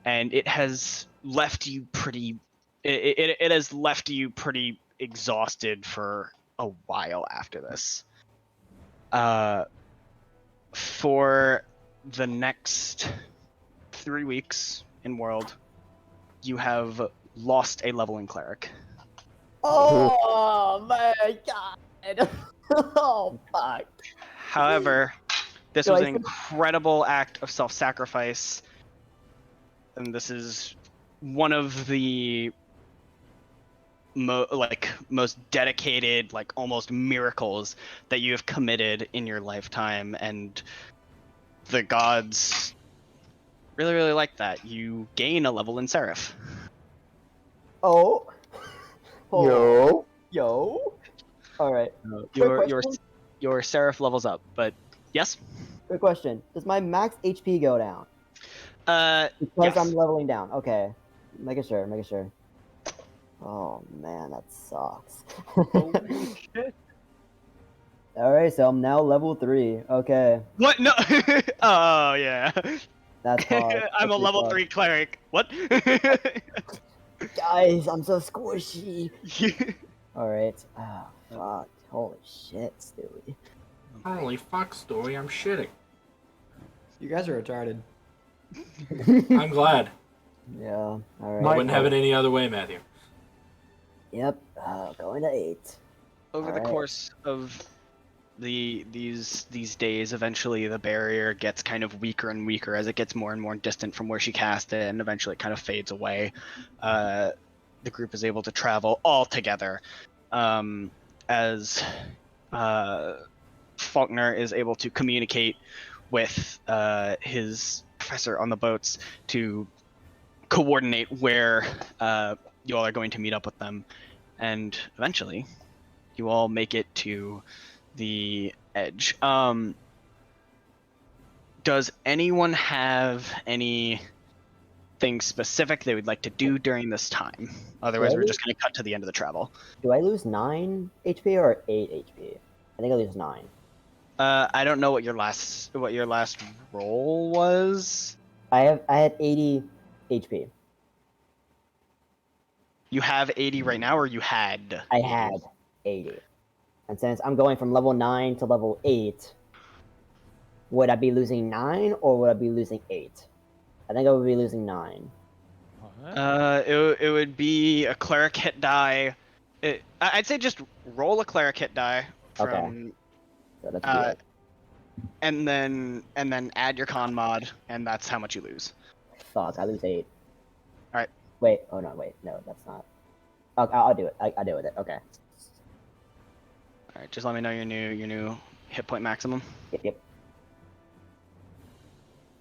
it has left you pretty. It has left you pretty exhausted for a while after this. For the next 3 weeks in World, you have lost a level in Cleric. Oh my god! Oh fuck! However, this So was I an think- incredible act of self-sacrifice, and this is one of the most dedicated, like almost miracles that you have committed in your lifetime, and the gods really, really like that. You gain a level in Seraph. Oh. Yo. Yo. All right. Your question? your Seraph levels up, but yes. Quick question: does my max HP go down because Yes. I'm leveling down? Okay. Making sure. Making sure. Oh man, that sucks. Holy shit. All right, so I'm now level 3. Okay, What? No. Oh yeah. that's hard. I'm a That's level hard. 3 cleric. What? Guys, I'm so squishy. All right. Oh fuck. Holy shit, Stewie. Holy fuck, Story, I'm shitting. You guys are retarded. I'm glad. Yeah. All right. I wouldn't have it any other way, Matthew. Yep. Going to 8. Over the Alright. course of these days, eventually the barrier gets kind of weaker and weaker as it gets more and more distant from where she cast it, and eventually it kind of fades away. The group is able to travel all together, as Falknir is able to communicate with his professor on the boats to coordinate where you all are going to meet up with them, and eventually you all make it to the edge. Does anyone have anything specific they would like to do during this time? Otherwise, we're just going to cut to the end of the travel. Do I lose 9 HP or 8 HP? I think I lose 9. I don't know what your last roll was. I had 80 HP. You have 80 right now, or you had? I had 80. And since I'm going from level 9 to level 8, would I be losing 9 or would I be losing 8? I think I would be losing 9. It would be a cleric hit die. I'd say just roll a cleric hit die from, Okay. So that's good. and then add your con mod, and that's how much you lose. Fuck, I lose 8. Alright. Wait, oh no, wait, no, that's not. Okay, I'll do it. I'll deal with it. Okay. All right, just let me know your new hit point maximum. Yep.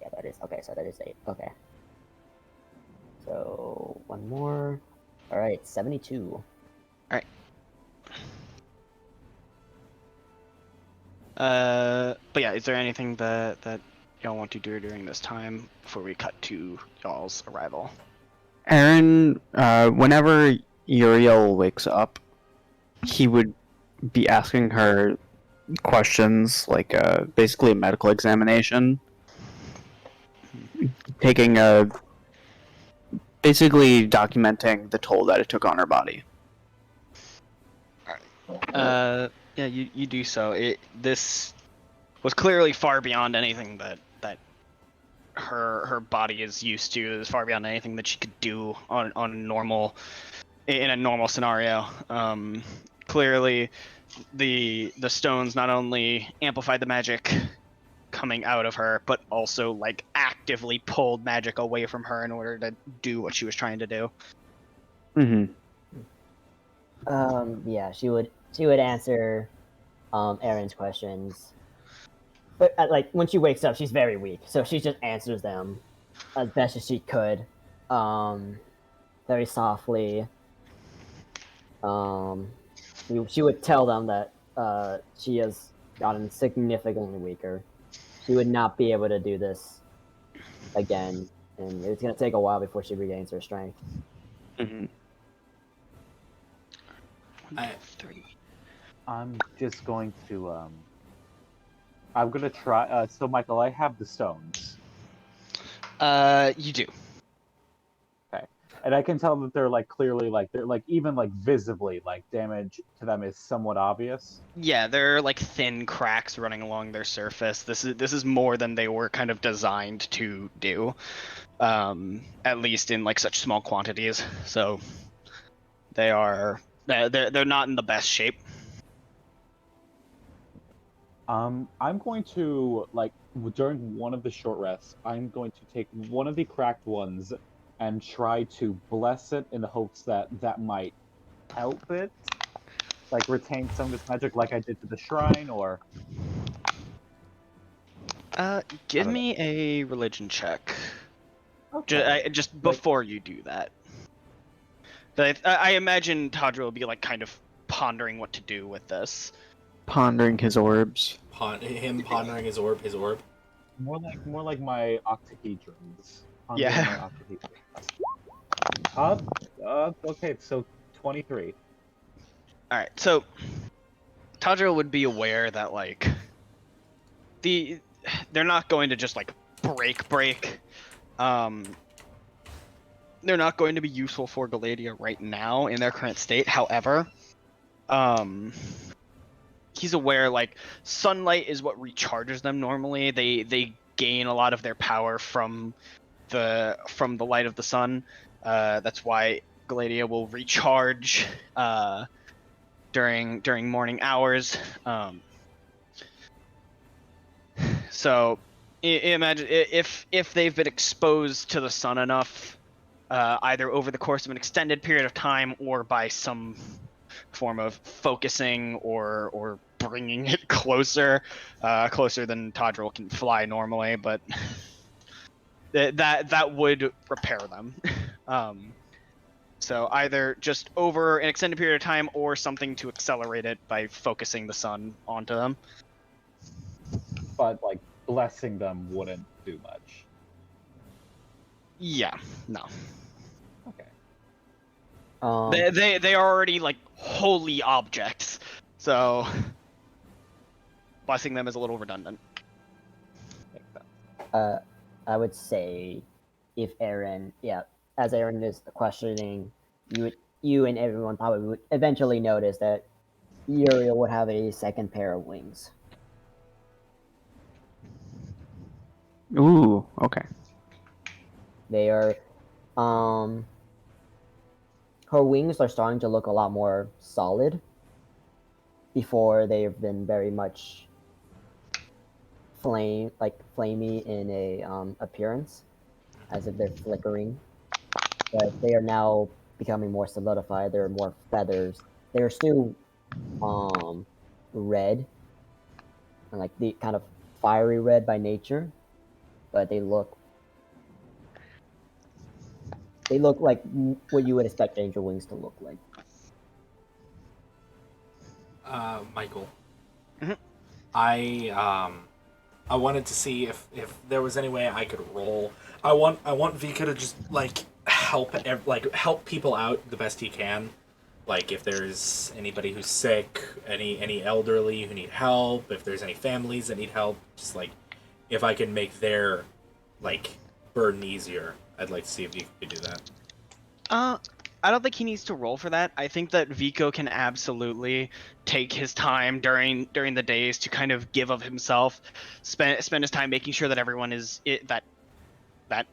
Yeah, that is okay. So that is 8. Okay. So one more. All right, 72. But yeah, is there anything that y'all want to do during this time before we cut to y'all's arrival? Erin, whenever Uriel wakes up, he would be asking her questions, like basically a medical examination, taking a basically documenting the toll that it took on her body. Yeah, you do so. This was clearly far beyond anything that her body is used to. It was far beyond anything that she could do on in a normal scenario. Clearly, the stones not only amplified the magic coming out of her, but also like actively pulled magic away from her in order to do what she was trying to do. Mm-hmm. Yeah, she would answer Erin's questions. But like when she wakes up, she's very weak, so she just answers them as best as she could, very softly. She would tell them that she has gotten significantly weaker. She would not be able to do this again, and it's gonna take a while before she regains her strength. Mm-hmm. I'm just going to I'm gonna try. So Michael, I have the stones. You do. Okay, and I can tell that they're like clearly like they're like even like visibly like damage to them is somewhat obvious. Yeah, they're like thin cracks running along their surface. This is more than they were kind of designed to do, at least in like such small quantities. So they're not in the best shape. I'm going to like during one of the short rests, I'm going to take one of the cracked ones and try to bless it in the hopes that that might help it, like retain some of its magic, like I did to the shrine, or. Give me a religion check. Okay. Just before you do that. But I imagine Tadriel will be like kind of pondering what to do with this. Pondering his orbs. Him pondering his orb. More like my octahedrons. Yeah. Okay, so 23. All right, so Tadriel would be aware that like they're not going to just like break. They're not going to be useful for Galadia right now in their current state. However, he's aware like sunlight is what recharges them normally. They gain a lot of their power from the light of the sun. That's why Galadia will recharge during morning hours. So imagine if they've been exposed to the sun enough, either over the course of an extended period of time or by some form of focusing or bringing it closer than Tadriel can fly normally, but that would repair them. So either just over an extended period of time or something to accelerate it by focusing the sun onto them. But like blessing them wouldn't do much. Yeah, no. Okay. They are already like holy objects, so blessing them is a little redundant. I would say if Erin, as Erin is questioning, you and everyone probably would eventually notice that Uriel would have a second pair of wings. Ooh, okay. They are, her wings are starting to look a lot more solid. Before they've been very much flamey in a appearance, as if they're flickering. But they are now becoming more solidified. There are more feathers. They're still red, and like the kind of fiery red by nature, but they look like what you would expect angel wings to look like. Michael. Mm-hmm. I wanted to see if there was any way I could roll. I want Vico to just like help people out the best he can. Like if there's anybody who's sick, any elderly who need help, if there's any families that need help, just like if I can make their like burden easier, I'd like to see if you could do that. I don't think he needs to roll for that. I think that Vico can absolutely take his time during the days to kind of give of himself, spend his time making sure that everyone that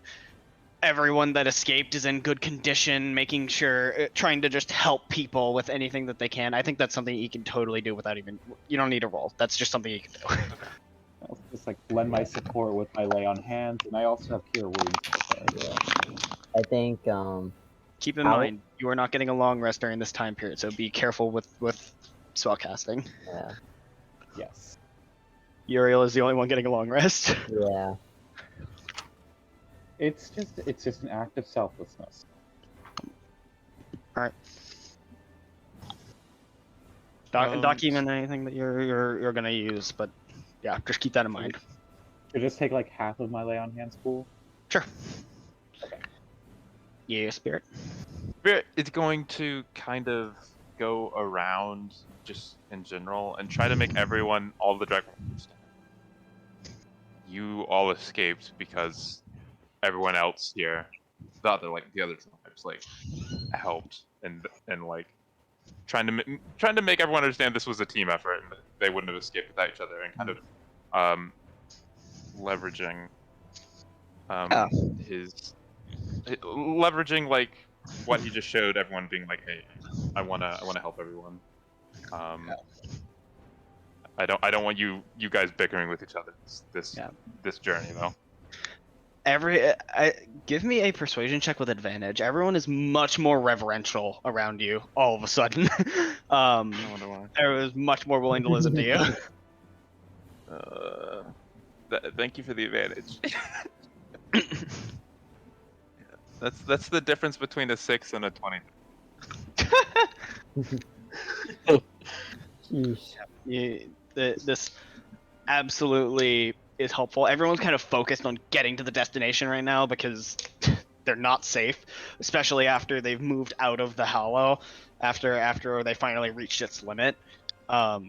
everyone that escaped is in good condition, making sure, trying to just help people with anything that they can. I think that's something he can totally do without even. You don't need to roll. That's just something he can do. I'll just like lend my support with my lay on hands, and I also have cure wounds. I think Keep in mind, you are not getting a long rest during this time period, so be careful with spell casting. yeah. Yes. Uriel is the only one getting a long rest. Yeah. It's just an act of selflessness. All right. Doc, even anything that you're gonna use, but yeah, just keep that in mind. Should I just take like half of my lay on hands pool? Sure. Yeah, Spirit. Spirit is going to kind of go around just in general and try to make everyone, all the dragons, understand. You all escaped because everyone else here, the other tribes, like helped and like trying to make everyone understand this was a team effort and they wouldn't have escaped without each other, and kind of leveraging leveraging like what he just showed everyone, being like, hey, I wanna help everyone. I don't want you guys bickering with each other this journey though. Give me a persuasion check with advantage. Everyone is much more reverential around you all of a sudden. I wonder why. Everyone's much more willing to listen to you. Thank you for the advantage. That's the difference between a 6 and a 20. This absolutely is helpful. Everyone's kind of focused on getting to the destination right now because they're not safe, especially after they've moved out of the Hollow, after they finally reached its limit. But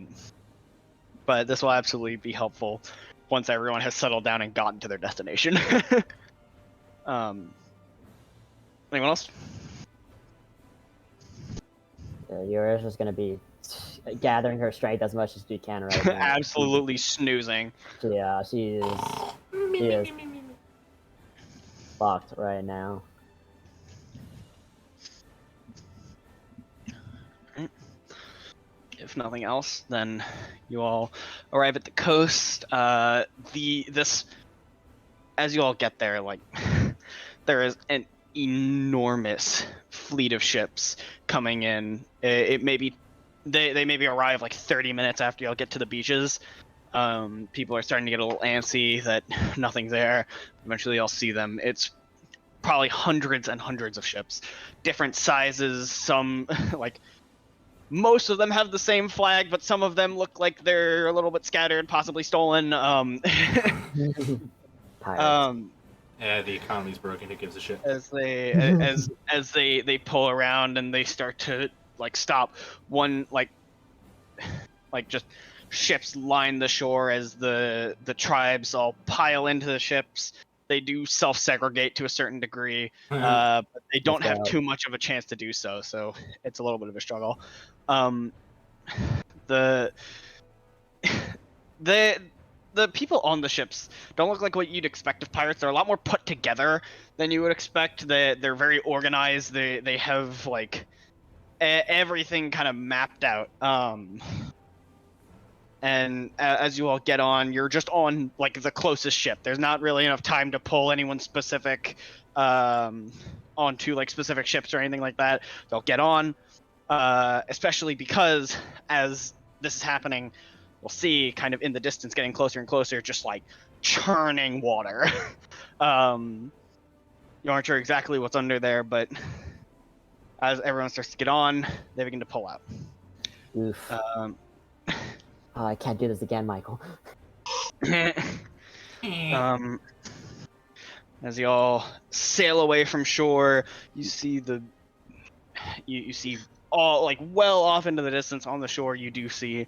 this will absolutely be helpful once everyone has settled down and gotten to their destination. Anyone else? Uriel's just gonna be gathering her strength as much as she can right now. Absolutely snoozing. Yeah, she is fucked right now. If nothing else, then you all arrive at the coast. As you all get there, like there is an enormous fleet of ships coming in. It may be they maybe arrive like 30 minutes after y'all get to the beaches. People are starting to get a little antsy that nothing's there. Eventually you'll see them. It's probably hundreds and hundreds of ships, different sizes. Some like most of them have the same flag, but some of them look like they're a little bit scattered, possibly stolen. Yeah, the economy's broken. Who gives a shit? As they pull around and they start to like stop, one like just ships line the shore as the tribes all pile into the ships. They do self-segregate to a certain degree, but they don't have too much of a chance to do so. So it's a little bit of a struggle. The people on the ships don't look like what you'd expect of pirates. They're a lot more put together than you would expect. They're very organized. They have like everything kind of mapped out. And as you all get on, you're just on like the closest ship. There's not really enough time to pull anyone specific onto like specific ships or anything like that. They'll get on, especially because as this is happening, we'll see kind of in the distance, getting closer and closer, just like churning water. You aren't sure exactly what's under there, but as everyone starts to get on, they begin to pull out. Oof. I can't do this again, Michael. As y'all sail away from shore, you see you see all like well off into the distance on the shore, you do see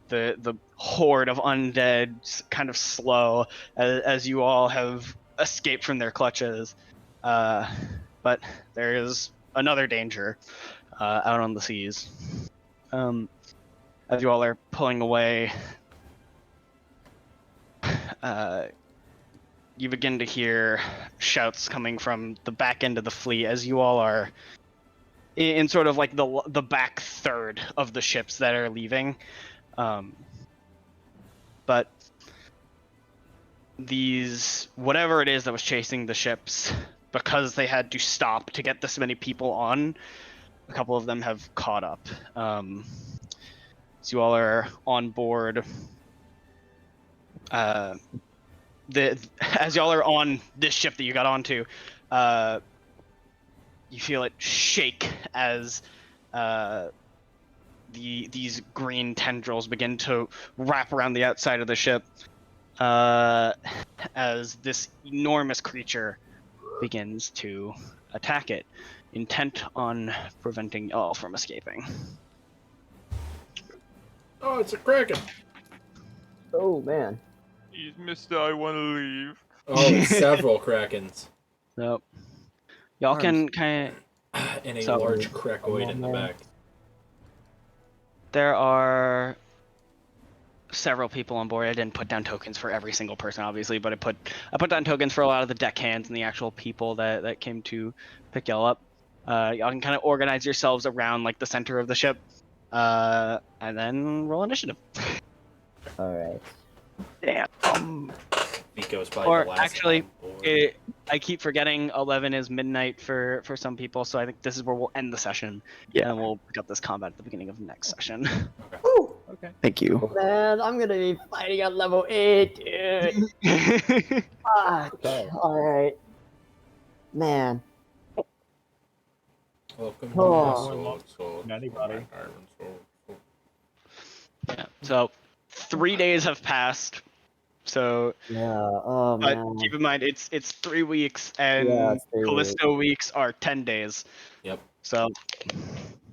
the horde of undead kind of slow as you all have escaped from their clutches. But there is another danger out on the seas. As you all are pulling away, you begin to hear shouts coming from the back end of the fleet as you all are in sort of like the back third of the ships that are leaving. But these, whatever it is that was chasing the ships, because they had to stop to get this many people on, a couple of them have caught up. So you all are on board. As y'all are on this ship that you got onto, you feel it shake as these green tendrils begin to wrap around the outside of the ship, as this enormous creature begins to attack it, intent on preventing y'all from escaping. Oh, it's a kraken. Oh man. Jeez, mister, I want to leave. Oh, it's several krakens. So y'all can kind of And a So- large krakoid in the back. There are several people on board. I didn't put down tokens for every single person, obviously, but I put down tokens for a lot of the deckhands and the actual people that came to pick y'all up. Y'all can kind of organize yourselves around like the center of the ship, and then roll initiative. All right. Damn. Vico's probably Or the last actually, one on board. I keep forgetting 11 is midnight for some people, so I think this is where we'll end the session. Yeah. And we'll pick up this combat at the beginning of the next session. Woo! Thank you. Man, I'm gonna be fighting at level 8, dude. Fuck. Okay. All right. Man. Welcome Oh. to sword, Anybody? iron sword. Yeah. So 3 days have passed. So, Yeah. Oh but man. keep in mind it's 3 weeks, and Yeah, it's 3 Callisto weeks are 10 days. Yep. So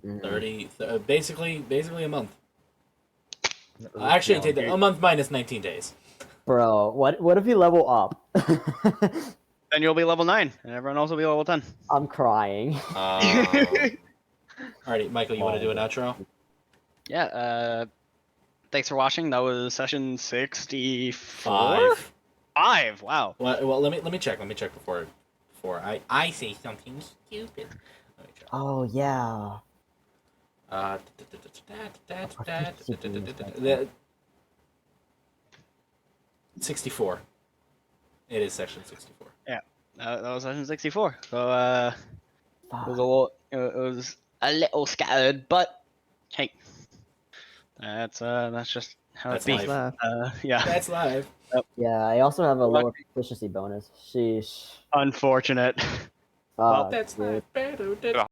30, basically a month. Actually, take that. A month minus 19 days. Bro, what if you level up? then you'll be level 9, and everyone else will be level 10. I'm crying. Alrighty, Michael, you want to do an outro? Yeah. Thanks for watching. That was session 64. 5. Wow. Well, let me check. Let me check before I say something stupid. Let me check. Oh yeah. 64. It is section 64. That was session 64. So Fuck. it was a little scattered, but hey, that's just how That's it life. be. Laugh. Yeah. That's live. Yeah, I also have a Lucky. lower proficiency bonus. Sheesh. Unfortunate. Fuck, That's dude. live.